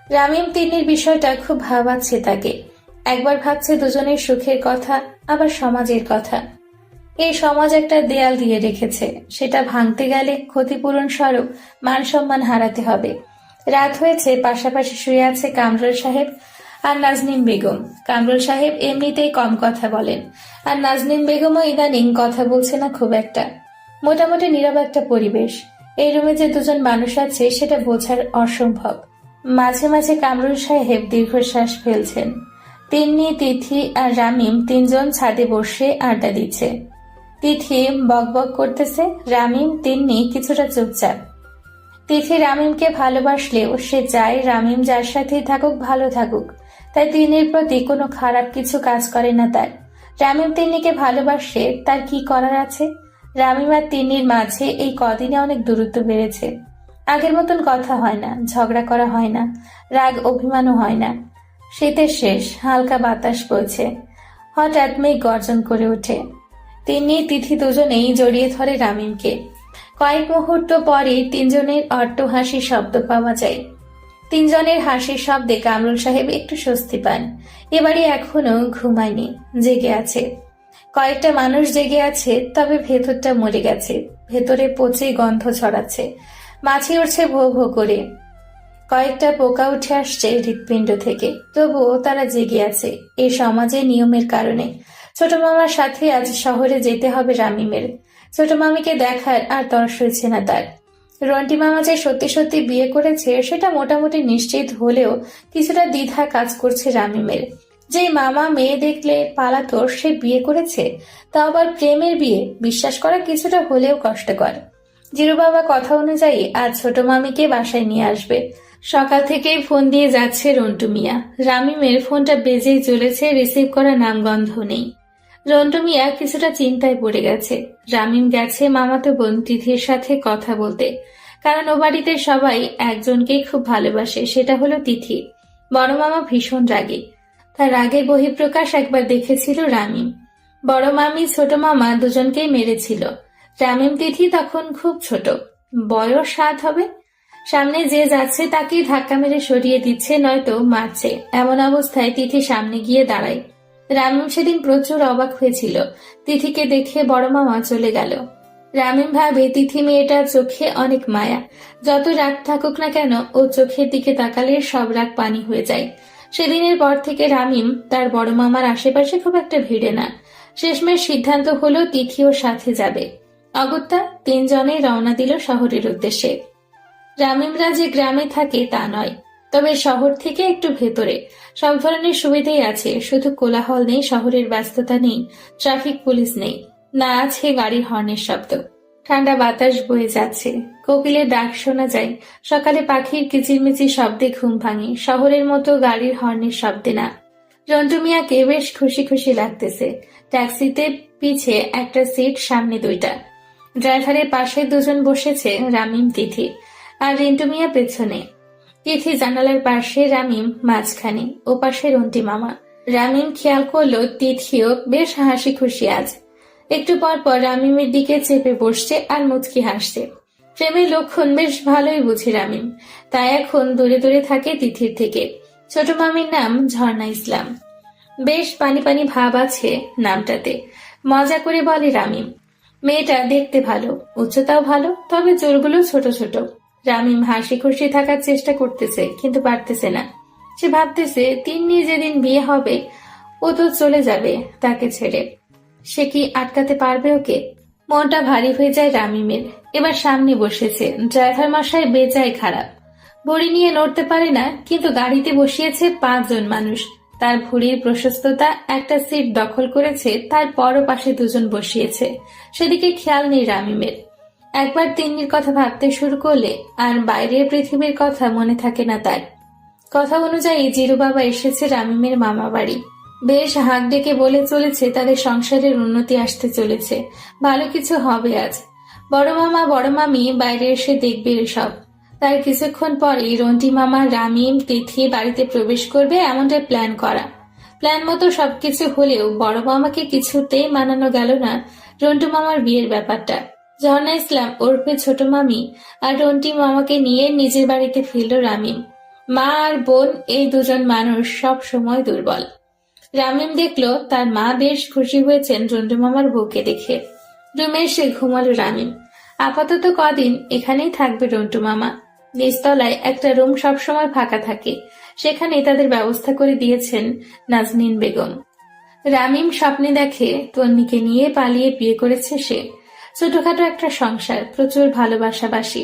রামিম তিন্নির বিষয়টা খুব ভাবাচ্ছে তাকে। একবার ভাবছে দুজনের সুখের কথা, আবার সমাজের কথা। এই সমাজ একটা দেয়াল দিয়ে রেখেছে, সেটা ভাঙতে গেলে ক্ষতিপূরণ স্বরূপ মান সম্মান হারাতে হবে। রাত হয়েছে, পাশাপাশি শুয়ে আছে কামরুল সাহেব আর নাজনীন বেগম। কামরুল সাহেব এমনিতেই কম কথা বলেন, আর নাজনীন বেগমও ইদানিং কথা বলছে না খুব একটা। মোটামুটি নীরব একটা পরিবেশ। এই রুমে যে দুজন মানুষ আছে সেটা বোঝার অসম্ভব। মাঝে মাঝে কামরুল সাহেব দীর্ঘশ্বাস ফেলছেন। তিন্নি, তিথি আর রামিম তিনজন ছাদে বসে আড্ডা দিচ্ছে। তিথি বকবক করতেছে, রামিম তিন্নি কিছুটা চুপচাপ। তিথি রামিমকে ভালোবাসলেও সে চায় রামিম যার সাথেই থাকুক ভালো থাকুক, তাই তিন্নির প্রতি কোনো খারাপ কিছু কাজ করে না তার। রামিম তিন্নিকে ভালোবাসে, তার কি করার আছে? রামিম আর তিন্নির মাঝে এই কদিনে অনেক দূরত্ব বেড়েছে। আগের মতন কথা হয় না, ঝগড়া করা হয় না, রাগ অভিমানও হয় না। শীতের শেষ, হালকা বাতাস বইছে। হঠাৎ মেঘ গর্জন করে ওঠে। তিন্নি, তিথি দুজনেই জড়িয়ে ধরে রামিমকে। কয়েক মুহূর্ত পরে তিনজনের অট্টহাসির শব্দ পাওয়া যায়। তিনজনের হাসির শব্দে কামরুল সাহেব একটু স্বস্তি পান। এবারে এখনো ঘুমায়নি, জেগে আছে। কয়েকটা মানুষ জেগে আছে, তবে ভেতরটা মরে গেছে। ভেতরে পচে গন্ধ ছড়াচ্ছে, মাছি উঠছে ভো ভো করে। কয়েকটা পোকা উঠে আসছে হৃৎপিণ্ড থেকে, তবুও তারা জেগে আছে এই সমাজের নিয়মের কারণে। ছোট মামার সাথে আজ শহরে যেতে হবে রামিমের। ছোট মামিকে দেখার আর তর সইছে না তার। রন্টি মামা যে সত্যি সত্যি বিয়ে করেছে সেটা মোটামুটি নিশ্চিত হলেও কিছুটা দ্বিধা কাজ করছে রামিমের। যে মামা মেয়ে দেখলে পালাতো, সে বিয়ে করেছে, তা আবার প্রেমের বিয়ে, বিশ্বাস করা কিছুটা হলেও কষ্টকর। জিরু বাবা কথা অনুযায়ী আজ ছোট মামিকে বাসায় নিয়ে আসবে। সকাল থেকেই ফোন দিয়ে যাচ্ছে রন্টু মিয়া। রামিমের ফোনটা বেজেই চলেছে, রিসিভ করা নামগন্ধ নেই। রন্টু মিয়া কিছুটা চিন্তায় পড়ে গেছে। রামিম গেছে মামাতো বোন তিথির সাথে কথা বলতে, কারণ ও বাড়িতে সবাই একজনকেই খুব ভালোবাসে, সেটা হলো তিথি। বড় মামা ভীষণ রাগী, তার রাগের বহিঃপ্রকাশ একবার দেখেছিল রামিম। বড় মামি ছোট মামা দুজনকেই মেরেছিল। রামিম তিথি তখন খুব ছোট, বয়স 7 হবে। সামনে যে যাচ্ছে তাকেই ধাক্কা মেরে সরিয়ে দিচ্ছে, নয়তো মারছে। এমন অবস্থায় তিথি সামনে গিয়ে দাঁড়ায়। রামিম সেদিন প্রচুর অবাক হয়েছিল। তিথিকে দেখে বড় মামা চলে গেল। রামিম ভাবে তিথি মেয়েটার চোখে অনেক মায়া। যত রাগ থাকুক না কেন, ও চোখের দিকে তাকালে সব রাগ পানি হয়ে যায়। সেদিনের পর থেকে রামিম তার বড় মামার আশেপাশে খুব একটা ভিড়ে না। শেষমেশ সিদ্ধান্ত হলো তিথি ওর সাথে যাবে। অগত্যা তিনজনে রওনা দিল শহরের উদ্দেশ্যে। রামিমরা যে গ্রামে থাকে তা নয়, তবে শহর থেকে একটু ভেতরে। সব ধরনের সুবিধাই আছে, শুধু কোলাহল নেই, শহরের ব্যস্ততা নেই, ট্রাফিক পুলিশ নেই। না আছে গাড়ির হর্নের শব্দ। ঠান্ডা বাতাস বয়ে যাচ্ছে, কোকিলের ডাক শোনা যায়। সকালে পাখির কিচিরমিচির শব্দে ঘুম ভাঙে, শহরের মতো গাড়ির হর্নের শব্দে না। রন্টু মিয়াকে বেশ খুশি খুশি লাগতেছে। ট্যাক্সিতে পিছে একটা সিট, সামনে দুইটা। ড্রাইভারের পাশে দুজন বসেছে, রামিম, তিথি, আর রিন্টু মিয়া পেছনে। তিথি জানালার পাশে, রামিম মাঝখানে, ও পাশে রন্টি মামা। রামিম খেয়াল করলো তিথিও বেশ হাসি খুশি আজ। একটু পর পর রামিমের দিকে চেপে বসছে আর মুচকি হাসছে। প্রেমের লক্ষণ বেশ ভালোই বুঝে রামিম, তাই এখন দূরে দূরে থাকে তিথির থেকে। ছোট মামির নাম ঝর্ণা ইসলাম। বেশ পানি পানি ভাব আছে নামটাতে। মজা করে বলে রামিম। মেয়েটা দেখতে ভালো, উচ্চতাও ভালো, তবে চুলগুলো ছোট ছোট। রামিম হাসি খুশি থাকার চেষ্টা করতেছে, কিন্তু পারতেছে না। সে ভাবতেছে তিন্নি যেদিন বিয়ে হবে ও তো চলে যাবে তাকে ছেড়ে। সে কি আটকাতে পারবে ওকে? মনটা ভারী হয়ে যায় রামিমের। এবার সামনে বসেছে ড্রাইভার মশাই, বেজায় খারাপ। ভুঁড়ি নিয়ে নড়তে পারে না, কিন্তু গাড়িতে বসিয়েছে 5 জন মানুষ। তার ভুঁড়ির প্রশস্ততা একটা সিট দখল করেছে, তার পরও পাশে 2 জন বসিয়েছে। সেদিকে খেয়াল নেই রামিমের। একবার তিন্নির কথা ভাবতে শুরু করলে আর বাইরের পৃথিবীর কথা মনে থাকে না তার। কথা অনুযায়ী জিরু বাবা এসেছে রামিমের মামা বাড়ি। বেশ হাঁক ডেকে বলে চলেছে তাদের সংসারের উন্নতি আসতে চলেছে, ভালো কিছু হবে আজ। বড় মামা বড় মামি বাইরে এসে দেখবে সব। তার কিছুক্ষণ পরেই রন্টি মামা, রামিম, তিথি বাড়িতে প্রবেশ করবে এমনটাই প্ল্যান করা। প্ল্যান মতো সবকিছু হলেও বড় মামাকে কিছুতেই মানানো গেল না রন্টু মামার বিয়ের ব্যাপারটা। ঝর্ণা ইসলাম ওরফে ছোট মামি আর রন্টি মামাকে নিয়ে নিজের বাড়িতে ফিরল রামিম। মা আর বোন, এই 2 জন মানুষ সব সময় দুর্বল। রামিম দেখলো তার মা বেশ খুশি হয়েছেন রন্টু মামার বউকে দেখে। রুমে এসে ঘুমালো রামিম। আপাতত কদিন এখানেই থাকবে রন্টু মামা। নিচতলায় একটা রুম সবসময় ফাঁকা থাকে, সেখানে তাদের ব্যবস্থা করে দিয়েছেন নাজনীন বেগম। রামিম স্বপ্নে দেখে তন্নিকে নিয়ে পালিয়ে বিয়ে করেছে সে। ছোটখাটো একটা সংসার, প্রচুর ভালোবাসাবাসী।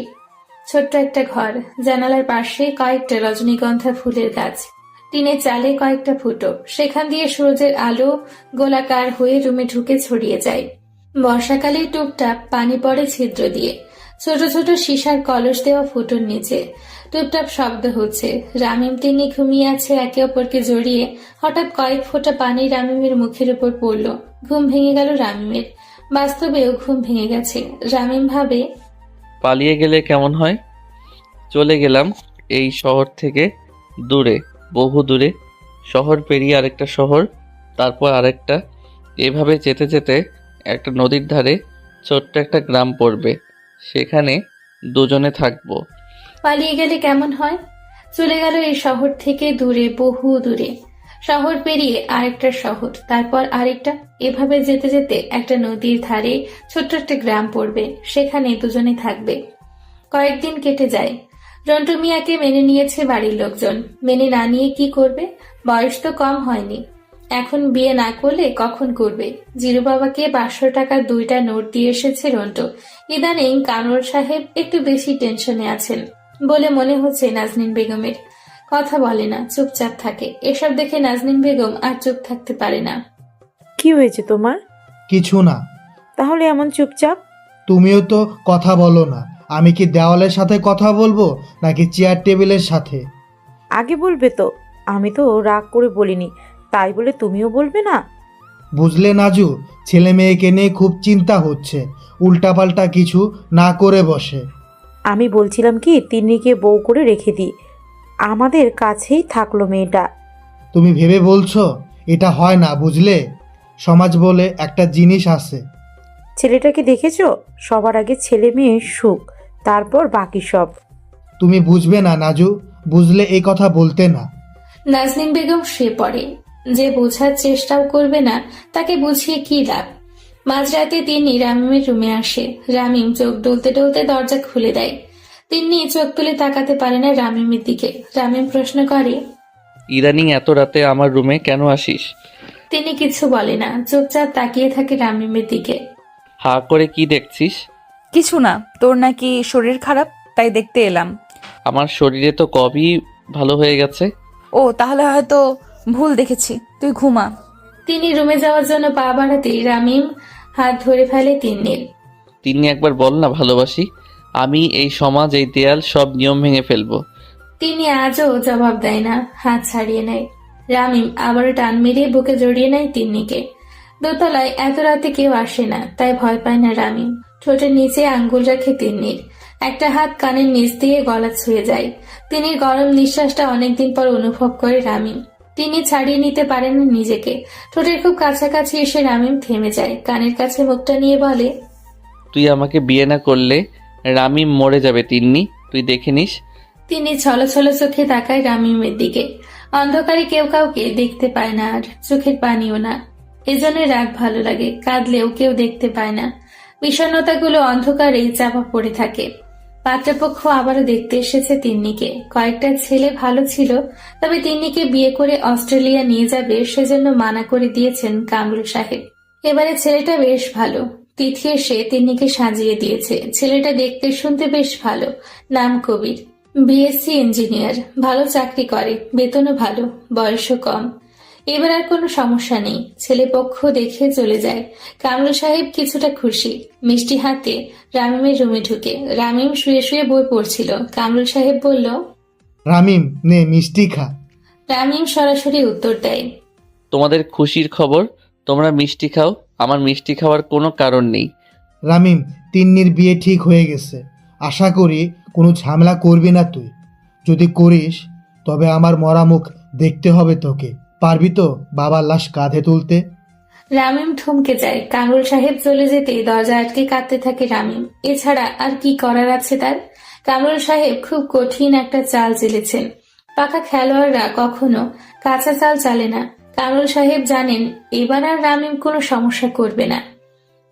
ছোট্ট একটা ঘর, জানালার পাশে কয়েকটা রজনীগন্ধা ফুলের গাছ, টিনের চালে কয়েকটা ফুটো। সেখান দিয়ে সূর্যের আলো গোলাকার হয়ে রুমে ঢুকে ছড়িয়ে যায়। বর্ষাকালে টুপটাপ পানি পড়ে ছিদ্র দিয়ে। ছোট ছোট সীসার কলস দেওয়া ফুটোর নিচে টুপটাপ শব্দ হচ্ছে। রামিম তিনি ঘুমিয়ে আছে একে অপরকে জড়িয়ে। হঠাৎ কয়েক ফোঁটা পানি রামিমের মুখের উপর পড়ল। ঘুম ভেঙে গেল রামিমের। বাস্তবেও ঘুম ভেঙে গেছে। রামিম ভাবে, পালিয়ে গেলে কেমন হয়? চলে গেলাম এই শহর থেকে দূরে, বহু দূরে। শহর পেরিয়ে আরেকটা শহর, তারপর আরেকটা। এভাবে যেতে যেতে একটা নদীর ধারে ছোট্ট একটা গ্রাম পড়বে, সেখানে দুজনে থাকবো। পালিয়ে গেলে কেমন হয়? চলে গেল এই শহর থেকে দূরে, বহু দূরে। শহর পেরিয়ে আরেকটা শহর, তারপর আরেকটা। এভাবে যেতে যেতে একটা নদীর ধারে ছোট্ট একটা গ্রাম পড়বে, সেখানে দুজনে থাকবে। কয়েকদিন কেটে যায়। রন্টু মিয়াকে মেনে নিয়েছে বাড়ির লোকজন। মেনে না নিয়ে কি করবে? বয়স তো কম হয়নি। এখন বিয়ে না করলে কখন করবে? জিরু বাবাকে 500 টাকার 2টা নোট দিয়ে এসেছে রন্টু। ইদানিং কানর সাহেব একটু বেশি টেনশনে আছেন বলে মনে হচ্ছে নাজনীন বেগমের। কথা বলে না, চুপচাপ থাকে। এসব দেখে নাজনীন বেগম আর চুপ থাকতে পারে না। কি হয়েছে তোমার? কিছু না। তাহলে এমন চুপচাপ? তুমিও তো কথা বলো না। আমি কি দেওয়ালের সাথে কথা বলবো নাকি চেয়ার টেবিলের সাথে? আগে বলবে তো। আমি তো রাগ করে বলিনি, তাই বলে তুমিও বলবে না? বুঝলে নাজু, ছেলে মেয়েকে নিয়ে খুব চিন্তা হচ্ছে, উল্টাপাল্টা কিছু না করে বসে। আমি বলছিলাম কি তিন্নিকে বউ করে রেখে দিই, আমাদের কাছেই থাকলো মেয়েটা। তুমি ভেবে বলছো? এটা হয় না, বুঝলে? সমাজ বলে একটা জিনিস আছে। ছেলেটাকে দেখেছো? সবার আগে ছেলে মেয়ের সুখ, তারপর বাকি সব। তুমি বুঝবে না নাজু, বুঝলে এই কথা বলতে না। নাজনীন বেগম শুয়ে পড়ে। যে বোঝার চেষ্টাও করবে না তাকে বুঝিয়ে কি লাভ? মাঝরাতে তিনি রামিমের রুমে আসে। রামিম চোখ ডলতে ডলতে দরজা খুলে দেয়। তিনি চোখ তুলে তাকাতে পারে না রামিমের দিকে। রামিম প্রশ্ন করে, ইদানিং এত রাতে আমার রুমে কেন আসিস? তিনি কিছু বলে না, চুপচাপ তাকিয়ে থাকে রামিমের দিকে। হা করে কি দেখছিস? কিছু না, তোর নাকি শরীর খারাপ, তাই দেখতে এলাম। আমার শরীরে তো কবই ভালো হয়ে গেছে। ও, তাহলে হয়তো ভুল দেখেছি, তুই ঘুমা। তিনি রুমে যাওয়ার জন্য পা বাড়াতেই রামিম হাত ধরে ফেলে তিন্নির। তিনি একবার বল না ভালোবাসি। আমি এই সমাজ, এই দেয়াল, সব নিয়ম ভেঙে ফেলবো। তিনি আজও জবাব দেয় না, হাত ছাড়িয়ে নেয়। রামিম আবারও টান মেরে বুকে জড়িয়ে নেয় তিন্নিকে। দোতলায় এত রাতে কেউ আসে না, তাই ভয় পায় না রামিম। ঠোঁটের নিচে আঙ্গুল রাখে তিন্নির, একটা হাত কানের নিচ দিয়ে গলা ছুঁয়ে যায়। তিন্নির গরম নিঃশ্বাসটা অনেকদিন পর অনুভব করে রামিম। তিনি ছাড়িয়ে নিতে পারেন না নিজেকে। ঠোঁটের খুব কাছাকাছি এসে রামিম থেমে যায়, কানের কাছে মুখটা নিয়ে বলে, তুই আমাকে বিয়ে না করলে রামিম মরে যাবে তিন্নি, তুই দেখে নিস। তিনি ছলছল চোখে তাকায় রামিমের দিকে। অন্ধকারে কেউ কাউকে দেখতে পায় না, আর চোখের পানিও না। এজন্য রাগ ভালো লাগে, কাঁদলেও কেউ দেখতে পায় না। বিষণ্ণতাগুলো অন্ধকারেই চাপা পড়ে থাকে। পাত্রপক্ষ আবারও দেখতে এসেছে তিন্নিকে। কয়েকটা ছেলে ভালো ছিল, তবে তিন্নিকে বিয়ে করে অস্ট্রেলিয়া নিয়ে যাবে সেজন্য মানা করে দিয়েছেন কামরুল সাহেব। এবারে ছেলেটা বেশ ভালো। তিথি এসে তিন্নিকে সাজিয়ে দিয়েছে। ছেলেটা দেখতে শুনতে বেশ ভালো, নাম কবির, বিএসসি ইঞ্জিনিয়ার, ভালো চাকরি করে, বেতনও ভালো, বয়সও কম। এবার আর কোনো সমস্যা নেই। ছেলে পক্ষ দেখে চলে যায়। কামরুল সাহেব কিছুটা খুশি। মিষ্টি হাতে রামিমের রুমে ঢুকে। রামিম শুয়ে শুয়ে বই পড়ছিল। কামরুল সাহেব বলল, রামিম, নে মিষ্টি খা। রামিম সরাসরি উত্তর দেয়, তোমাদের খুশির খবর, তোমরা মিষ্টি খাও, আমার মিষ্টি খাওয়ার কোনো কারণ নেই। রামিম, তিন্নির বিয়ে ঠিক হয়ে গেছে। আশা করি কোনো ঝামেলা করবি না তুই। যদি করিস তবে আমার মরা মুখ দেখতে হবে তোকে। পারবি তো বাবার লাশ কাঁধে তুলতে? রামিম থমকে যায়। কামরুল সাহেব চলে যেতেই দরজা আটকে কাঁদতে থাকে রামিম। এছাড়া আর কি করার আছে তার? কামরুল সাহেব খুব কঠিন একটা চাল চেলেছেন। পাকা খেলোয়াড়রা কখনো কাঁচা চাল চালে না। কামরুল সাহেব জানেন এবার আর রামিম কোনো সমস্যা করবে না।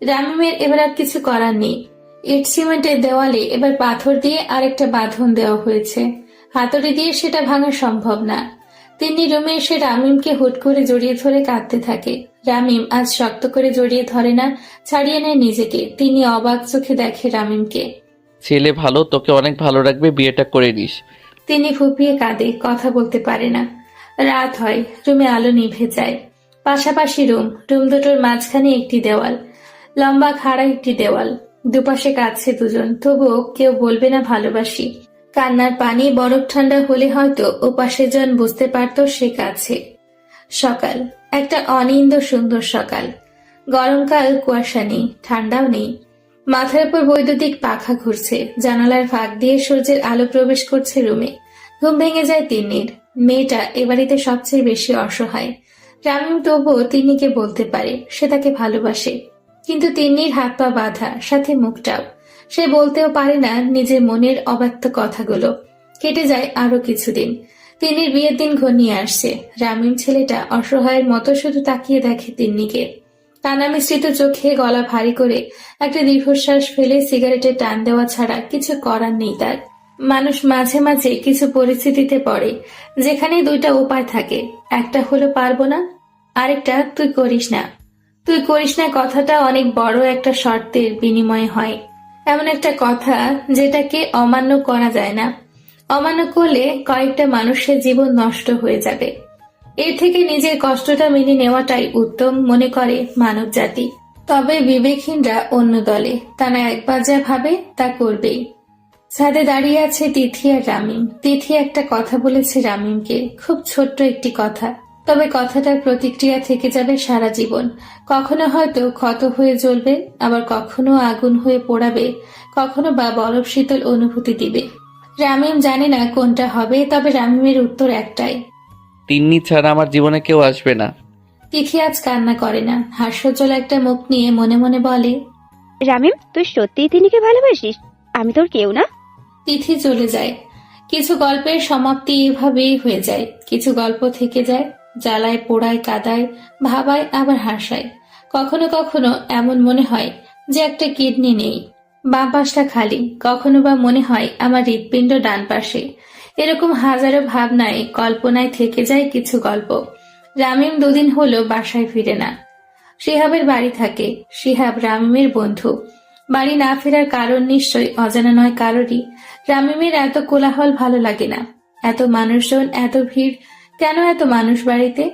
রামিমের এবার আর কিছু করার নেই। ইট সিমেন্টের দেওয়ালে এবার পাথর দিয়ে আরেকটা বাঁধন দেওয়া হয়েছে। হাতুড়ি দিয়ে সেটা ভাঙা সম্ভব না। তিনি রুমে এসে রামিমকে হুট করে জড়িয়ে ধরে কাঁদতে থাকে। রামিম আজ শক্ত করে জড়িয়ে ধরে না, ছাড়িয়ে নেয় নিজেকে। তিনি অবাক চোখে দেখে রামিমকে। ছেলে ভালো, তোকে অনেক ভালো রাখবে, বিয়েটা করে নিস। তিনি ফুপিয়ে কাঁদে, কথা বলতে পারে না। রাত হয়, রুমে আলো নিভে যায়। পাশাপাশি রুম দুটোর মাঝখানে একটি দেওয়াল, লম্বা খাড়া একটি দেওয়াল। দুপাশে কাঁদছে দুজন, তবুও কেউ বলবে না ভালোবাসি। কান্নার পানি বরফ ঠান্ডা হলে হয়তো ওপাশের জন বুঝতে পারত সে কাছে। সকাল, একটা অনিন্দ সুন্দর সকাল। গরমকাল, কুয়াশা নেই, ঠান্ডাও নেই। মাথার উপর বৈদ্যুতিক পাখা ঘুরছে। জানালার ফাঁক দিয়ে সূর্যের আলো প্রবেশ করছে রুমে। ঘুম ভেঙে যায় তিন্নির। মেয়েটা এ বাড়িতে সবচেয়ে বেশি অসহায়। রামিম তবুও তিন্নিকে বলতে পারে সে তাকে ভালোবাসে, কিন্তু তিন্নির হাত পা বাঁধা, সাথে মুখটাও। সে বলতেও পারে না নিজের মনের অব্যক্ত কথাগুলো। কেটে যায় আরো কিছুদিন। তিন্নির বিয়ের দিন ঘনিয়ে আসছে। রামিম ছেলেটা অসহায়ের মতো শুধু তাকিয়ে দেখে তিন্নিকে। কান্না মিশ্রিত চোখে গলা ভারী করে একটা দীর্ঘশ্বাস ফেলে সিগারেটে টান দেওয়া ছাড়া কিছু করার নেই তার। মানুষ মাঝে মাঝে কিছু পরিস্থিতিতে পড়ে যেখানে দুইটা উপায় থাকে। একটা হলো পারবো না, আরেকটা তুই করিস না। তুই করিস না কথাটা অনেক বড় একটা শর্তের বিনিময়ে হয়। এমন একটা কথা যেটাকে অমান্য করা যায় না। অমান্য করলে কয়েকটা মানুষের জীবন নষ্ট হয়ে যাবে। এর থেকে নিজের কষ্টটা মেনে নেওয়াটাই উত্তম মনে করে মানব জাতি। তবে বিবেকহীনরা অন্য দলে, তারা একবার যা ভাবে তা করবেই। ছাদে দাঁড়িয়ে আছে তিথি আর রামিম। তিথি একটা কথা বলেছে রামিমকে, খুব ছোট্ট একটি কথা, তবে কথাটার প্রতিক্রিয়া থেকে যাবে সারা জীবন। কখনো হয়তো ক্ষত হয়ে জ্বলবে, আবার কখনো আগুন হয়ে পোড়াবে, কখনো বা বরফ শীতল অনুভূতি দিবে। রামিম জানে না কোনটা হবে, তবে রামিমের উত্তর একটাই, তিন্নি ছাড়া আমার জীবনে কেউ আসবে না। তিথি আজ কান্না করে না, হাস্যোজ্জ্বল একটা মুখ নিয়ে মনে মনে বলে, রামিম, তুই সত্যিই তিনিকে ভালোবাসিস? আমি তোর কেউ না। তিথি চলে যায়। কিছু গল্পের সমাপ্তি এভাবেই হয়ে যায়। কিছু গল্প থেকে যায়, জ্বালায়, পোড়ায়, কাদায়, ভাবায়, আবার হাসায়। কখনো কখনো এমন মনে হয় যে একটা কিডনি নেই, বাম পাশটা খালি। কখনো বা মনে হয় আমার হৃৎপিণ্ড ডান পাশে। এরকম হাজারো ভাবনায়, কল্পনায় থেকে যায় কিছু গল্প। রামিম দুদিন হলো বাসায় ফিরে না। শিহাবের বাড়ি থাকে। শিহাব রামিমের বন্ধু। বাড়ি না ফেরার কারণ নিশ্চয়ই অজানা নয় কারোরই। রামিমের এত কোলাহল ভালো লাগে না। এত মানুষজন, এত ভিড়, কেন এত মানুষ বাড়িতে?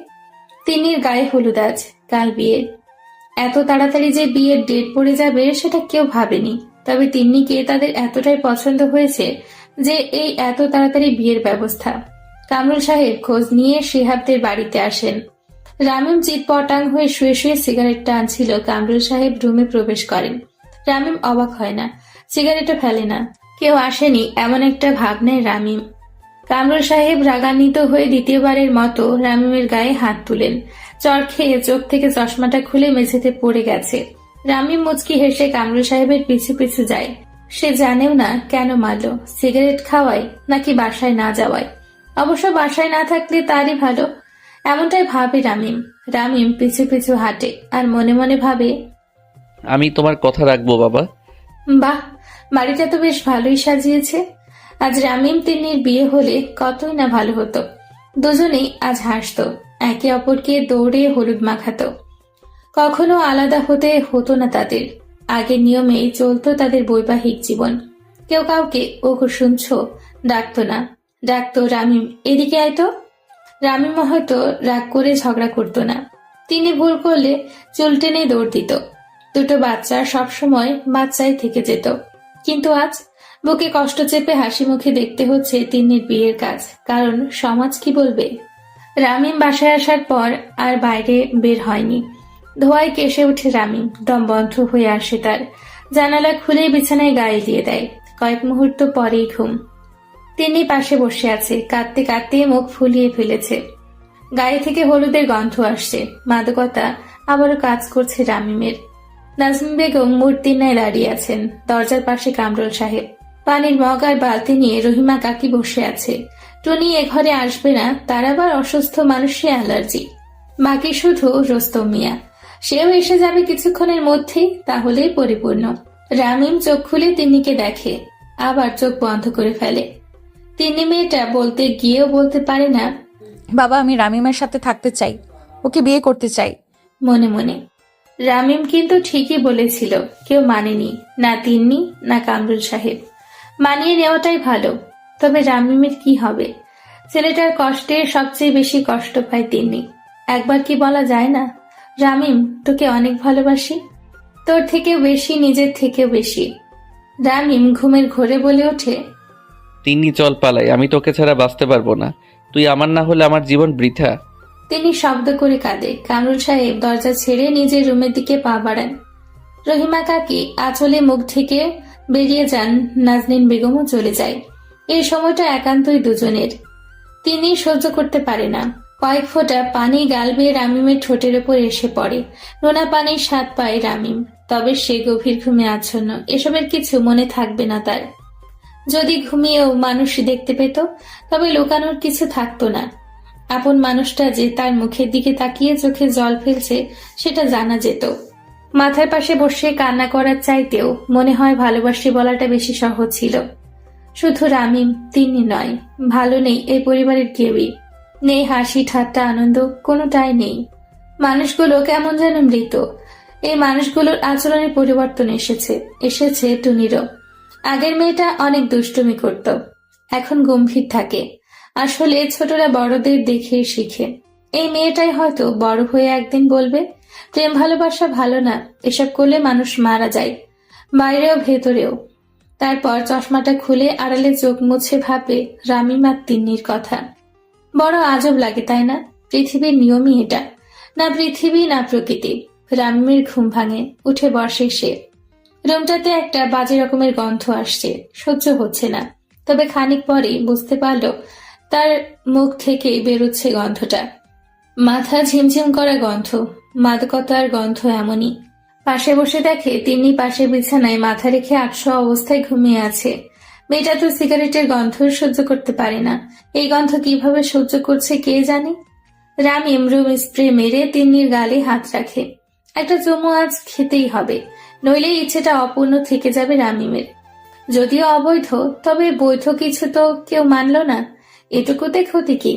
তিন্নির গায়ে হলুদ আজ, কাল বিয়ে। এত তাড়াতাড়ি যে বিয়ের ডেট পড়ে যাবে সেটা কেউ ভাবেনি। তবে তিন্নিকে তাদের এতটাই পছন্দ হয়েছে যে এই এত তাড়াতাড়ি বিয়ের ব্যবস্থা। কামরুল সাহেব খোঁজ নিয়ে শিহাবদের বাড়িতে আসেন। রামিম চিৎপটাং হয়ে শুয়ে শুয়ে সিগারেট টানছিল। কামরুল সাহেব রুমে প্রবেশ করেন। রামিম অবাক হয় না, সিগারেটও ফেলে না। কেউ আসেনি এমন একটা ভাব নেয় রামিম। কামরুল সাহেব রাগান্বিত হয়ে দ্বিতীয়বারের মতো রামিমের গায়ে হাত তুলেন। চড় খেয়ে চোখ থেকে চশমাটা খুলে মেঝেতে পড়ে গেছে। রামিম মুচকি হেসে কামরুল সাহেবের পিছু পিছু যায়। সে জানেও না কেন মারল, সিগারেট খাওয়ায় নাকি বাসায় না যাওয়ায়। অবশ্য বাসায় না থাকলে তারই ভালো, এমনটাই ভাবে রামিম। রামিম পিছু পিছু হাঁটে আর মনে মনে ভাবে, আমি তোমার কথা রাখবো বাবা। বাহ, বাড়িটা তো বেশ ভালোই সাজিয়েছে। আজ রামিম তিন্নির বিয়ে হলে কতই না ভালো হতো। দুজনেই আজ হাসতো, একে অপরকে দৌড়ে হলুদ মাখাতো। কখনো আলাদা হতে হতো না তাদের। আগের নিয়মেই চলতো তাদের বৈবাহিক জীবন। কেউ কাউকে ও শুনছো ডাকতো না, ডাকতো রামিম এদিকে আয় তো। রামিম হয়তো রাগ করে ঝগড়া করতো না, তিনি ভুল করলে চুল টেনে দৌড় দিত। দুটো বাচ্চা সবসময় বাচ্চাই থেকে যেত। কিন্তু আজ বুকে কষ্ট চেপে হাসি মুখে দেখতে হচ্ছে তিন্নির বিয়ের কাজ, কারণ সমাজ কি বলবে। রামিম বাসায় আসার পর আর বাইরে বের হয়নি। ধোঁয়ায় কেসে ওঠে রামিম, দম বন্ধ হয়ে আসে তার। জানালা খুলে বিছানায় গায়ে দিয়ে দেয়। কয়েক মুহূর্ত পরেই ঘুম। তিনি পাশে বসে আছে, কাঁদতে কাঁদতে মুখ ফুলিয়ে ফেলেছে। গায়ে থেকে হলুদের গন্ধ আসছে। মাদকতা আবারও কাজ করছে রামিমের। নাজমিন বেগম মূর্তির ন্যায় দাঁড়িয়ে আছেন। দরজার পাশে কামরুল সাহেব। পানির মগ আর বালতি নিয়ে রহিমা কাকি বসে আছে। টুনি এ ঘরে আসবে না, তার আবার অসুস্থ মানুষের অ্যালার্জি। বাকি শুধু রোস্তম মিয়া, সেও এসে যাবে কিছুক্ষণের মধ্যেই, তাহলেই পরিপূর্ণ। রামিম চোখ খুলে তিন্নিকে দেখে, আবার চোখ বন্ধ করে ফেলে। তিন্নি মেয়েটা বলতে গিয়েও বলতে পারে না, বাবা আমি রামিমের সাথে থাকতে চাই, ওকে বিয়ে করতে চাই। মনে মনে। রামিম কিন্তু ঠিকই বলেছিল, কেউ মানেনি, না তিন্নি না কামরুল সাহেব। মানিয়ে নেওয়াটাই ভালো। তবে রামিমের কি হবে? ছেলেটার কষ্টে সবচেয়ে বেশি কষ্ট পায় তিন্নি। একবার কি বলা যায় না, রামিম তোকে অনেক ভালোবাসি, তোর থেকেও বেশি, নিজের থেকেও বেশি। রামিম ঘুমের ঘোরে বলে ওঠে, তিন্নি চল পালাই, আমি তোকে ছাড়া বাঁচতে পারবো না। তুই আমার না হলে আমার জীবন বৃথা। তিনি শব্দ করে কাঁদে। কামরুল সাহেব দরজা ছেড়ে নিজের রুমের দিকে পা বাড়ান। রহিমা কাকি আঁচলে মুখ ঢেকে বেরিয়ে যান। নাজনীন বেগমও চলে যায়। এই সময়টা একান্তই দুজনের। তিনি সহ্য করতে পারে না। কয়েক ফোঁটা পানি গাল বেয়ে রামিমের ঠোঁটের ওপর এসে পড়ে। নোনা পানির স্বাদ পায় রামিম। তবে সে গভীর ঘুমে আচ্ছন্ন, এসবের কিছু মনে থাকবে না তার। যদি ঘুমিয়েও মানুষ দেখতে পেত, তবে লুকানোর কিছু থাকতো না। আপন মানুষটা যে তার মুখের দিকে তাকিয়ে চোখে জল ফেলছে সেটা জানা যেত। মাথার পাশে বসে কান্না করার চাইতেও মনে হয় ভালোবাসি বলাটা বেশি সহজ ছিল। শুধু রামিম, তিনি নয়, ভালো নেই এই পরিবারের কেউই। নেই হাসি ঠাট্টা আনন্দ, কোনোটাই নেই। মানুষগুলো কেমন যেন মৃত। এই মানুষগুলোর আচরণে পরিবর্তন এসেছে টুনিরও। আগের মেয়েটা অনেক দুষ্টুমি করত, এখন গম্ভীর থাকে। আসলে ছোটরা বড়দের দেখে শিখে। এই মেয়েটাই হয়তো বড় হয়ে একদিন বলবে, প্রেম ভালোবাসা ভালো না, এসব করলে মানুষ মারা যায়, বাইরেও ভেতরেও। তারপর চশমাটা খুলে আড়ালে চোখ মুছে ভাবে রামিম আর তিন্নির কথা। বড় আজব লাগে তাই না? পৃথিবীর নিয়মই এটা, না পৃথিবী না প্রকৃতি। রামিমের ঘুম ভাঙে, উঠে বসে সে। রুমটাতে একটা বাজে রকমের গন্ধ আসছে, সহ্য হচ্ছে না। তবে খানিক পরেই বুঝতে পারল তার মুখ থেকে বেরোচ্ছে গন্ধটা। মাথা ঝিমঝিম করা গন্ধ, মাদকতার গন্ধ এমনই। পাশে বসে দেখে তিন্নি পাশে বিছানায় মাথা রেখে আটশো অবস্থায় ঘুমিয়ে আছে। মেয়েটা তো সিগারেটের গন্ধ সহ্য করতে পারে না। এই গন্ধ কিভাবে সহ্য করছে কে জানে। রামিম রুম স্প্রে মেরে তিন্নির গালে হাত রাখে। একটা চুমু আজ খেতেই হবে, নইলে ইচ্ছেটা অপূর্ণ থেকে যাবে রামিমের। যদিও অবৈধ, তবে বৈধ কিছু তো কেউ মানল না, এটুকুতে ক্ষতি কি।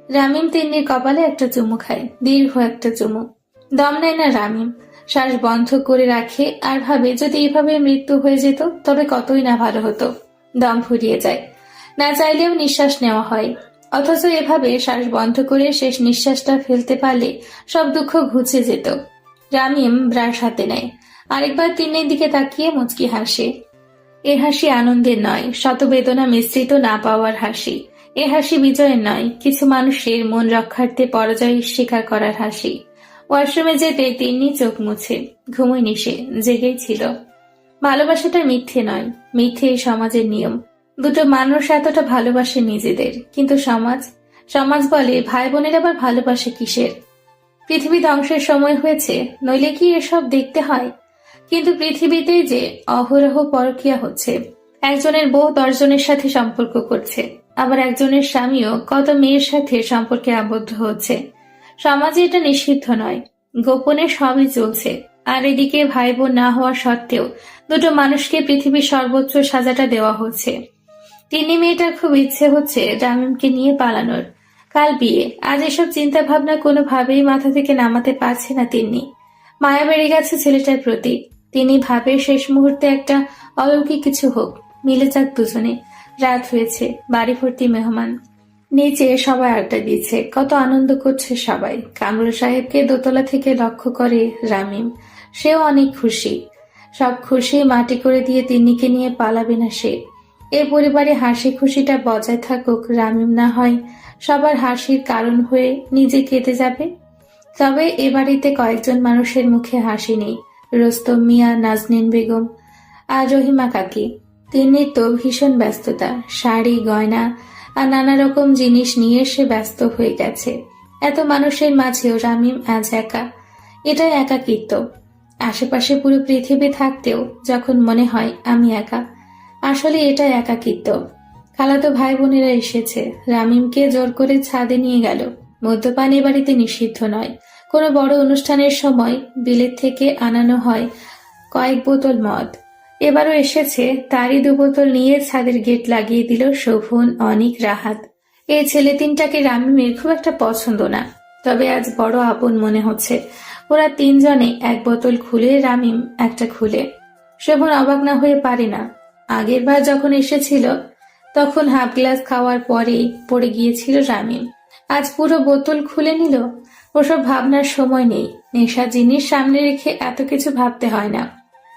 রামিম তিন্নির কপালে একটা চুমু খায়, দীর্ঘ একটা চুমু। দম নেয় না রামিম, শ্বাস বন্ধ করে রাখে আর ভাবে যদি এভাবে মৃত্যু হয়ে যেত তবে কতই না ভালো হতো। দম ফুরিয়ে যায়, না চাইলেও নিঃশ্বাস নেওয়া হয়। অথচ এভাবে শ্বাস বন্ধ করে শেষ নিঃশ্বাসটা ফেলতে পারলে সব দুঃখ ঘুচে যেত। রামিম ব্রাশ হাতে নেয়, আরেকবার তিন্নির দিকে তাকিয়ে মুচকি হাসে। এ হাসি আনন্দের নয়, শত বেদনা মিশ্রিত না পাওয়ার হাসি। এ হাসি বিজয়ের নয়, কিছু মানুষের মন রক্ষার্থে পরাজয় স্বীকার করার হাসি। ওয়াশরুমে যেতে তিন্নি চোখ মুছে, ঘুমোয়নি সে, জেগেই ছিল। ভালোবাসাটা মিথ্যে নয়, মিথ্যে এই সমাজের নিয়ম। দুটো মানুষ এতটা ভালোবাসে নিজেদের, কিন্তু সমাজ বলে ভাই বোনের আবার ভালোবাসে কিসের? পৃথিবী ধ্বংসের সময় হয়েছে, নইলে কি এসব দেখতে হয়? কিন্তু পৃথিবীতেই যে অহরহ পরকীয়া হচ্ছে। একজনের বউ 10 জনের সাথে সম্পর্ক করছে, আবার একজনের স্বামীও কত মেয়ের সাথে সম্পর্কে আবদ্ধ হচ্ছে। সমাজে এটা নিষিদ্ধ নয়, গোপনে সবই চলছে। আর এদিকে ভাই বোন না হওয়া সত্ত্বেও দুটো মানুষকে পৃথিবীর সর্বোচ্চ সাজাটা দেওয়া হচ্ছে। তিন্নি মেয়েটার খুব ইচ্ছে হচ্ছে রামিমকে নিয়ে পালানোর। কাল বিয়ে, আজ এসব চিন্তা ভাবনা কোনোভাবেই মাথা থেকে নামাতে পারছে না তিন্নি। মায়া বেড়ে গেছে ছেলেটার প্রতি। তিনি ভাবে শেষ মুহূর্তে একটা অলৌকিক কিছু হোক, মিলে যাক দুজনে। রাত হয়েছে, বাড়ি ভর্তি মেহমান। নিচে সবাই আড্ডা দিচ্ছে, কত আনন্দ করছে সবাই। কামরুল সাহেবকে দোতলা থেকে লক্ষ্য করে রামিম, সেও অনেক খুশি। সব খুশি মাটি করে দিয়ে তিন্নিকে নিয়ে পালাবে না সে। এ পরিবারে হাসি খুশিটা বজায় থাকুক, রামিম না হয় সবার হাসির কারণ হয়ে নিজে কেটে যাবে। তবে এ বাড়িতে কয়েকজন মানুষের মুখে হাসি নেই, রোস্তম মিয়া, নাজনীন বেগম আর রহিমা কাকি। তিন্নির তো ভীষণ ব্যস্ততা, শাড়ি গয়না আর নানা রকম জিনিস নিয়ে সে ব্যস্ত হয়ে গেছে। এত মানুষের মাঝেও রামিম আজ একা, এটাই একাকিত্ব। আশেপাশে পুরো পৃথিবী থাকতেও যখন মনে হয় আমি একা, আসলে এটা একাকিত্ব। খালাতো ভাই বোনেরা এসেছে, রামিমকে জোর করে ছাদে নিয়ে গেল। মদ্যপান এ বাড়িতে নিষিদ্ধ নয়। কোনো বড় অনুষ্ঠানের সময় বিলেত থেকে আনানো হয় কয়েক বোতল মদ। এবারও এসেছে, তারই 2 বোতল নিয়ে ছাদের গেট লাগিয়ে দিল শোভন, অনিক, রাহাত। এই ছেলে তিনটাকে রামিমের খুব একটা পছন্দ না, তবে আজ বড় আপন মনে হচ্ছে। ওরা 3 জনে 1 বোতল খুলে, রামিম একটা খুলে। শোভন অবাক না হয়ে পারে না। আগের বার যখন এসেছিল তখন হাফ গ্লাস খাওয়ার পরেই পড়ে গিয়েছিল রামিম। আজ পুরো বোতল খুলে নিল। ওসব ভাবনার সময় নেই। নেশা জিনিস সামনে রেখে এত কিছু ভাবতে হয় না।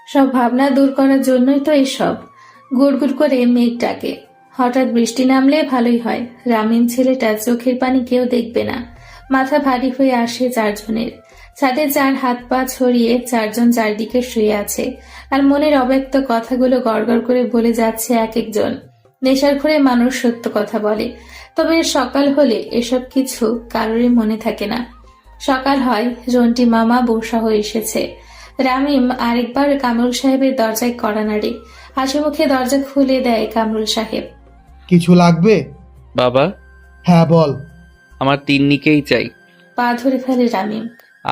সব ভাবনা দূর করার জন্যই তো এসব। গুড়গুড় করে মেঘ ডাকে। হঠাৎ বৃষ্টি নামলে ভালোই হয়। রামিম ছেলেটা চোখের পানি কেউ দেখবে না। মাথা ভারী হয়ে আসে 4 জনের। ছাদে 4 হাত পা ছড়িয়ে 4 জন চারদিকে শুয়ে আছে, আর মনের অব্যক্ত কথাগুলো গড়গড় করে বলে যাচ্ছে এক একজন। নেশার ঘরে মানুষ সত্য কথা বলে, তবে সকাল হলে এসব কিছু কারোরই মনে থাকে না। সকাল হয়, রন্টি মামা বৌসহ এসেছে। রামিম আরেকবার কামরুল সাহেবের দরজায় কড়া নাড়ে। হাসি মুখে দরজা খুলে দেয় কামরুল সাহেব। কিছু লাগবে? বাবা, হ্যাঁ বল। আমার তিন্নিকেই চাই। পা ধরে ফেলে রামিম।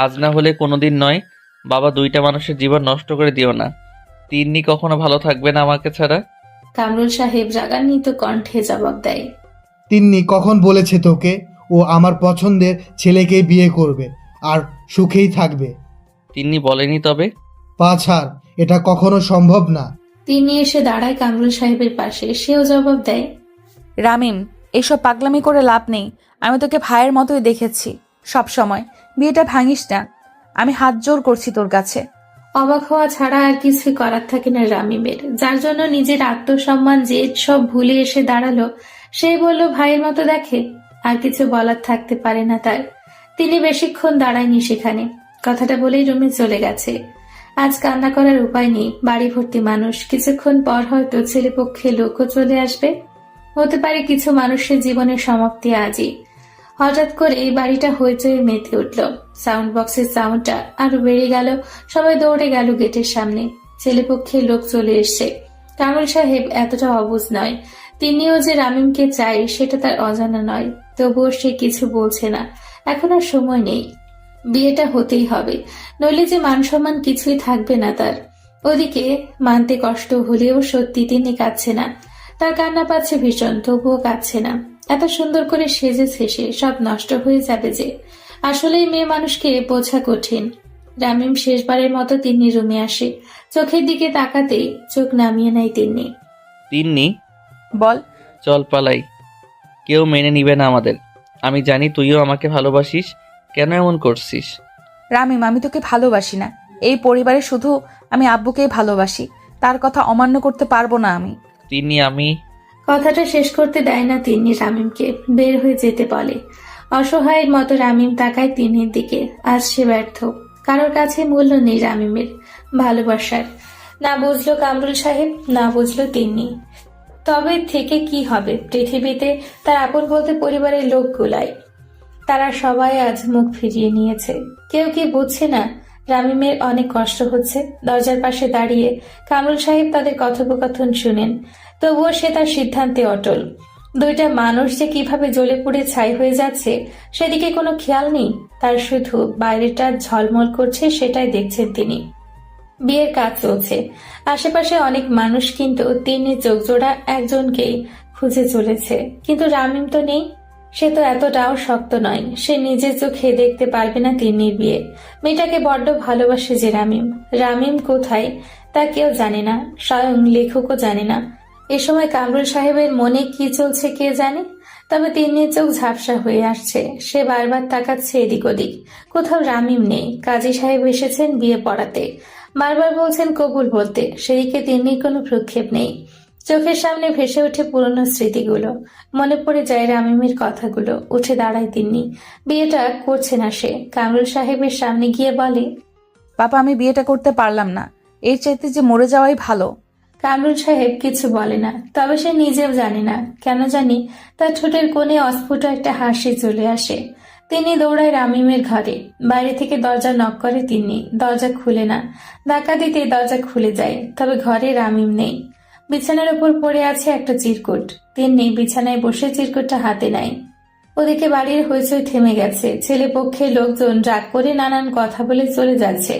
আজ না হলে কোনোদিন নয়। বাবা, 2টা মানুষের জীবন নষ্ট করে দিও না। তিন্নি কখনো ভালো থাকবে না আমাকে ছাড়া। কামরুল সাহেব রাগান্বিত কণ্ঠে জবাব দেয়। তিন্নি কখন বলেছে তোকে ও আমার পছন্দের ছেলেকে বিয়ে করবে আর সুখেই থাকবে? তিন্নি বলেনি তবে? পা ছাড়, এটা কখনো সম্ভব না। তিনি এসে দাঁড়ায় কামরুল সাহেবের পাশে, সেও জবাব দেয়। রামিম, এসব পাগলামি করে লাভ নেই। আমি তোকে ভাইয়ের মতোই দেখেছি সব সময়। বিয়েটা ভাঙিস না, আমি হাত জোর করছি তোর কাছে। অবাক হওয়া ছাড়া আর কিছুই করার থাকে না রামিমের। যার জন্য নিজের আত্মসম্মান যে সব ভুলে এসে দাঁড়ালো, সেই বলল ভাইয়ের মতো দেখে। আর কিছু বলার থাকতে পারে না তার। তিনি বেশিক্ষণ দাঁড়ায়নি সেখানে, কথাটা বলেই রুমে চলে গেছে। আজ কান্না করার উপায় নেই, বাড়ি ভর্তি মানুষ। কিছুক্ষণ পর হয়তো ছেলেপক্ষে লোকও চলে আসবে। হতে পারে কিছু মানুষের জীবনের সমাপ্তি আজই। হঠাৎ করে এই বাড়িটা হইচই মেতে উঠল। সাউন্ড বক্সের সাউন্ডটা আরো বেড়ে গেল। সবাই দৌড়ে গেল গেটের সামনে। ছেলেপক্ষের লোক চলে এসছে। কামরুল সাহেব এতটা অবুঝ নয়। তিনিও যে রামিমকে চায় সেটা তার অজানা নয়, তবুও সে কিছু বলছে না। এখন আর সময় নেই, বিয়েটা হতেই হবে, নইলে যে মান সম্মান কিছুই থাকবে না তার। ওদিকে মানতে কষ্ট হলেও সত্যি তিনি কাঁদছে না। তার কান্না পাচ্ছে ভীষণ, তবুও কাঁদছে না। এত সুন্দর করে সেজেছে সে, সব নষ্ট হয়ে যাবে যে। আসলেই মেয়ে মানুষকে বোঝা কঠিন। রামিম শেষবারের মতো তিন্নি রুমে আসে। চোখের দিকে তাকাতেই চোখ নামিয়ে নেয় তিন্নি। তিন্নি, বল। চল পালাই। কেউ মেনে নিবে না আমাদের। আমি জানি তুইও আমাকে ভালোবাসিস, কেন এমন করছিস? রামিম, আমি তোকে ভালোবাসি না। এই পরিবারে শুধু আমি আব্বুকেই ভালোবাসি। তার কথা অমান্য করতে পারবো না আমি। তিন্নি, আমি কথাটা শেষ করতে দেয় না তিন্নি রামিমকে, বের হয়ে যেতে বলে। অসহায়ের মতো রামিম তাকায় তিন্নির দিকে। আজ সে ব্যর্থ। কারোর কাছে মূল্য নেই রামিমের ভালোবাসার। না বুঝলো কামরুল সাহেব, না বুঝলো তিন্নি। তবে থেকে কি হবে? পৃথিবীতে তার আপন বলতে পরিবারের লোকগুলাই, তারা সবাই আজ মুখ ফিরিয়ে নিয়েছে। কেউ কি বুঝছে না রামিমের অনেক কষ্ট হচ্ছে? দরজার পাশে দাঁড়িয়ে কামরুল সাহেব তাদের কথোপকথন শুনেন, তবুও সে তার সিদ্ধান্তে অটল। দুইটা মানুষ যে কিভাবে জ্বলে পুড়ে ছাই হয়ে যাচ্ছে সেদিকে কোনো খেয়াল নেই তার, শুধু বাইরেটা ঝলমল করছে সেটাই দেখছেন তিনি। বিয়ের কাজ চলছে, আশেপাশে অনেক মানুষ, কিন্তু তিনি চোখজোড়া একজনকেই খুঁজে চলেছে। কিন্তু রামিম তো নেই। সে তো এতটাও শক্ত নয়, সে নিজের চোখে দেখতে পারবে না তিন্নির বিয়ে। মেয়েটাকে বড্ড ভালোবাসে যে রামিম। রামিম কোথায় তা কেউ জানে না, স্বয়ং লেখকও জানে না। এ সময় কামরুল সাহেবের মনে কি চলছে কে জানে। তবে তিন্নির চোখ ঝাপসা হয়ে আসছে। সে বারবার তাকাচ্ছে এদিক ওদিক, কোথাও রামিম নেই। কাজী সাহেব এসেছেন বিয়ে পড়াতে, বারবার বলছেন কবুল বলতে, সেদিকে তিন্নির কোনো প্রক্ষেপ নেই। চোখের সামনে ভেসে ওঠে পুরনো স্মৃতিগুলো, মনে পড়ে যায় রামিমের কথাগুলো। উঠে দাঁড়ায় তিন্নি। বিয়েটা করছে না সে। কামরুল সাহেবের সামনে গিয়ে বলে, বাবা, আমি বিয়েটা করতে পারলাম না। এর চাইতে যে মরে যাওয়াই ভালো। কামরুল সাহেব কিছু বলে না, তবে সে নিজেও জানে না কেন জানি তার ঠোঁটের কোণে অস্ফুট একটা হাসি চলে আসে। তিনি দৌড়ায় রামিমের ঘরে। বাইরে থেকে দরজা নক করে তিনি, দরজা খুলে না। ধাক্কা দিতে দরজা খুলে যায়, তবে ঘরে রামিম নেই। বিছানার উপর পড়ে আছে একটা চিরকুট। তিনি বিছানায় বসে চিরকুটটা হাতে নেয়। ওদিকে বাড়ির হইচই থেমে গেছে। ছেলে পক্ষের লোকজন রাগ করে নানান কথা বলে চলে যাচ্ছে।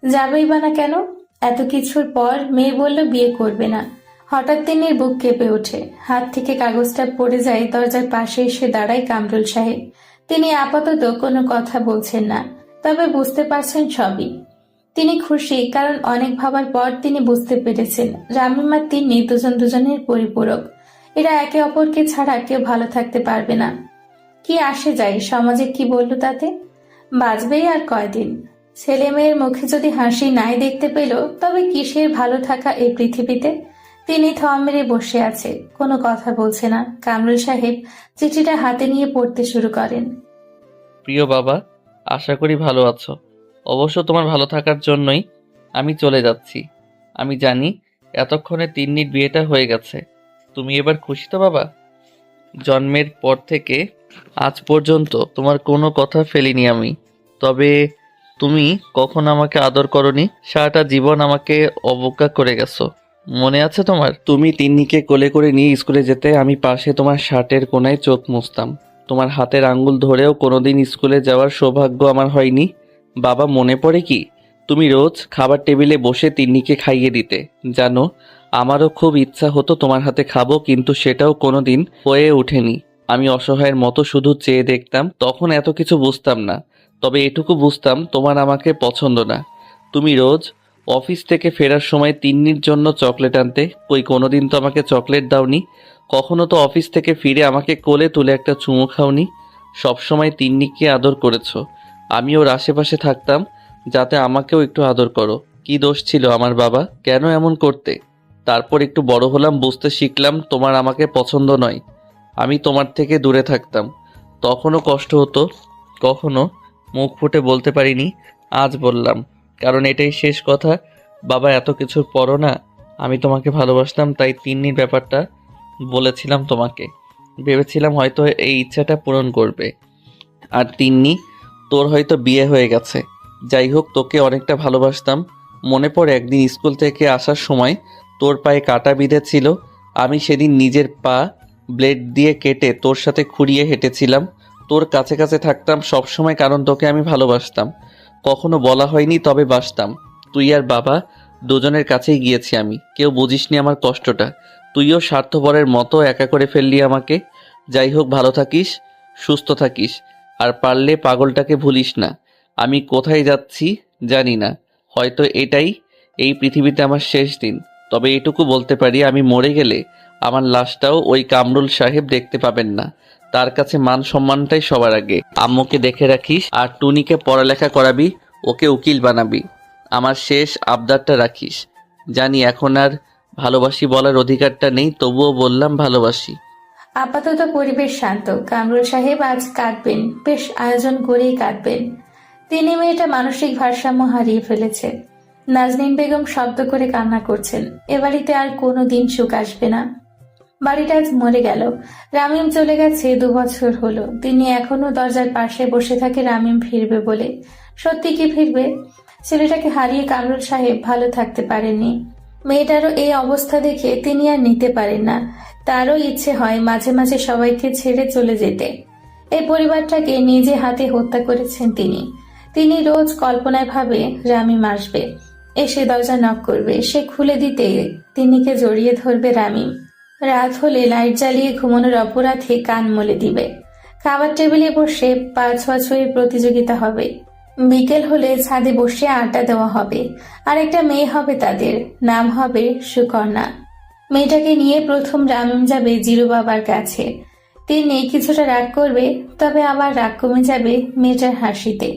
যাবেই বা না কেন? এত কিছুর পর মেয়ে বলল বিয়ে করবে না। হঠাৎ তিন্নির বুক কেঁপে ওঠে, হাত থেকে কাগজটা পড়ে যায়। দরজার পাশে এসে দাঁড়ায় কামরুল সাহেব। তিনি আপাতত কোনো কথা বলছেন না, তবে বুঝতে পারছেন সবই। তিনি খুশি, কারণ অনেক ভাবার পর তিনি বুঝতে পেরেছেন রামিম আর তিন্নি দুজন দুজনের পরিপূরক। এরা একে অপরকে ছাড়া কেউ ভালো থাকতে পারবে না। কি আসে যায় সমাজে কি বলল তাতে? বাঁচবেই আর কয়দিন। ছেলে মেয়ের মুখে যদি হাসি নাই দেখতে পেল, তবে কিসের ভালো থাকা এই পৃথিবীতে? তিনি থম মেরে বসে আছে, কোনো কথা বলছে না। কামরুল সাহেব চিঠিটা হাতে নিয়ে পড়তে শুরু করেন। প্রিয় বাবা, আশা করি ভালো আছো। অবশ্য তোমার ভালো থাকার জন্যই আমি চলে যাচ্ছি। আমি জানি এতক্ষণে তিন্নির বিয়েটা হয়ে গেছে। তুমি এবার খুশি তো বাবা? জন্মের পর থেকে আজ পর্যন্ত তোমার কোনো কথা ফেলিনি আমি। তবে তুমি কখনো আমাকে আদর করনি। সারাটা জীবন আমাকে অবজ্ঞা করে গেছো। মনে আছে তোমার? তুমি তিন্নিকে কোলে করে নিয়ে স্কুলে যেতে, আমি পাশে তোমার শার্টের কোনায় চোখ মুছতাম। তোমার হাতের আঙ্গুল ধরেও কোনোদিন স্কুলে যাওয়ার সৌভাগ্য আমার হয়নি। বাবা, মনে পড়ে কি তুমি রোজ খাবার টেবিলে বসে তিন্নিকে খাইয়ে দিতে? জানো, আমারও খুব ইচ্ছা হতো তোমার হাতে খাবো, কিন্তু সেটাও কোনোদিন হয়ে ওঠেনি। আমি অসহায়ের মতো শুধু চেয়ে দেখতাম। তখন এত কিছু বুঝতাম না, তবে এটুকু বুঝতাম তোমার আমাকে পছন্দ না। তুমি রোজ অফিস থেকে ফেরার সময় তিন্নির জন্য চকলেট আনতে, কই কোনোদিন তো আমাকে চকলেট দাওনি। কখনো তো অফিস থেকে ফিরে আমাকে কোলে তুলে একটা চুমু খাওনি। সবসময় তিন্নিকে আদর করেছো। আমি ওর আশেপাশে থাকতাম যাতে আমাকেও একটু আদর করো। কি দোষ ছিল আমার বাবা? কেন এমন করতে? তারপর একটু বড় হলাম, বুঝতে শিখলাম তোমার আমাকে পছন্দ নয়। আমি তোমার থেকে দূরে থাকতাম। তখনও কষ্ট হতো, কখনো মুখ ফুটে বলতে পারিনি। আজ বললাম, কারণ এটাই শেষ কথা। বাবা, এত কিছুর পরও না আমি তোমাকে ভালোবাসতাম, তাই তিন্নির ব্যাপারটা বলেছিলাম তোমাকে। ভেবেছিলাম হয়তো এই ইচ্ছাটা পূরণ করবে। আর তিন্নি, তোর হয়তো বিয়ে হয়ে গেছে। যাই হোক, তোকে অনেকটা ভালোবাসতাম। মনে পড়ে একদিন স্কুল থেকে আসার সময় তোর পায়ে কাটা বিঁধেছিল। আমি সেদিন নিজের পা ব্লেড দিয়ে কেটে তোর সাথে খুঁড়িয়ে হেঁটেছিলাম। তোর কাছে কাছে থাকতাম সবসময়, কারণ তোকে আমি ভালোবাসতাম। কখনো বলা হয়নি, তবে বাসতাম। তুই আর বাবা দুজনের কাছেই গিয়েছি আমি। কেউ বুঝিসনি আমার কষ্টটা। তুইও স্বার্থপরের মতো একা করে ফেললি আমাকে। যাই হোক, ভালো থাকিস, সুস্থ থাকিস, আর পারলে পাগলটাকে ভুলিস না। আমি কোথায় যাচ্ছি জানি না, হয়তো এটাই এই পৃথিবীতে আমার শেষ দিন। তবে এটুকু বলতে পারি, আমি মরে গেলে আমার লাশটাও ওই কামরুল সাহেব দেখতে পাবেন না। তার কাছে মান সম্মানটাই সবার আগে। আম্মুকে দেখে রাখিস আর টুনিকে পড়ালেখা করাবি, ওকে উকিল বানাবি। আমার শেষ আবদারটা রাখিস। জানি এখন আর ভালোবাসি বলার অধিকারটা নেই, তবুও বললাম ভালোবাসি। আপাতত পরিবেশ শান্ত। কামরুল সাহেব আজ কাঁদবেন, বেশ আয়োজন করেই কাঁদবেন। তিনি মেয়েটা মানসিক ভারসাম্য হারিয়ে ফেলেছে। নাজনীন বেগম শব্দ করে কান্না করছেন। এ বাড়িতে আর কোনো দিন সুখ আসবে না। বাড়িটা আজ মরে গেল। রামিম চলে গেছে 2 বছর হলো। তিনি এখনো দরজার পাশে বসে থাকে রামিম ফিরবে বলে। সত্যি কি ফিরবে? ছেলেটাকে হারিয়ে কামরুল সাহেব ভালো থাকতে পারেননি। মেয়েটারও এই অবস্থা দেখে তিনি আর নিতে পারেন না। তারও ইচ্ছে হয় মাঝে মাঝে সবাইকে ছেড়ে চলে যেতে। এই পরিবারটাকে নিজে হাতে হত্যা করেছেন তিনি। তিনি রোজ কল্পনায় ভাবে রামিম আসবে, এসে দরজা নক করবে, সে খুলে দিতে তিনিকে জড়িয়ে ধরবে রামিম। রাত হলে লাইট জ্বালিয়ে ঘুমানোর অপরাধে কান মলে দিবে। খাবার টেবিলে বসে পা ছোঁয়াছুঁয়ি প্রতিযোগিতা হবে। বিকেল হলে ছাদে বসে আড্ডা দেওয়া হবে। আর একটা মেয়ে হবে তাদের, নাম হবে সুকন্যা। মেয়েটাকে নিয়ে প্রথম রামিম যাবে জিরু বাবার কাছে। তিনি কিছুটা রাগ করবে, তবে আবার রাগ কমে যাবে মেয়েটার হাসিতে।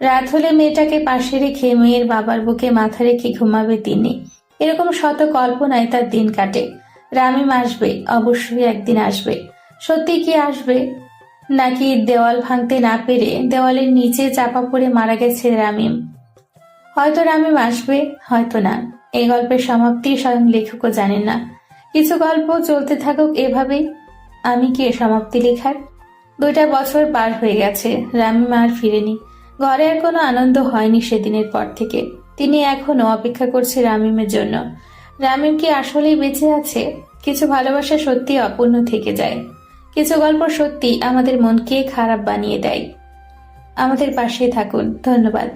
রাত হলে মেয়েটাকে পাশে রেখে মেয়ের বাবার বুকে মাথা রেখে ঘুমাবে তিনি। এরকম শত কল্পনায় তার দিন কাটে। রামিম আসবে, অবশ্যই একদিন আসবে। সত্যি কি আসবে, নাকি দেওয়াল ভাঙতে না পেরে দেওয়ালের নিচে চাপা পড়ে মারা গেছে রামিম? হয়তো রামিম আসবে, হয়তো না। এই গল্পের সমাপ্তি স্বয়ং লেখকও জানেন না। কিছু গল্প চলতে থাকুক এভাবেই। আমি কি সমাপ্তি লেখার? 2টা বছর পার হয়ে গেছে, রামিম আর ফিরেনি। ঘরে আর কোনো আনন্দ হয়নি সেদিনের পর থেকে। তিনি এখনো অপেক্ষা করছে রামিমের জন্য। রামিম কি আসলেই বেঁচে আছে? কিছু ভালোবাসা সত্যি অপূর্ণ থেকে যায়। কিছু গল্প সত্যি আমাদের মনকে খারাপ বানিয়ে দেয়। আমাদের পাশে থাকুন। ধন্যবাদ।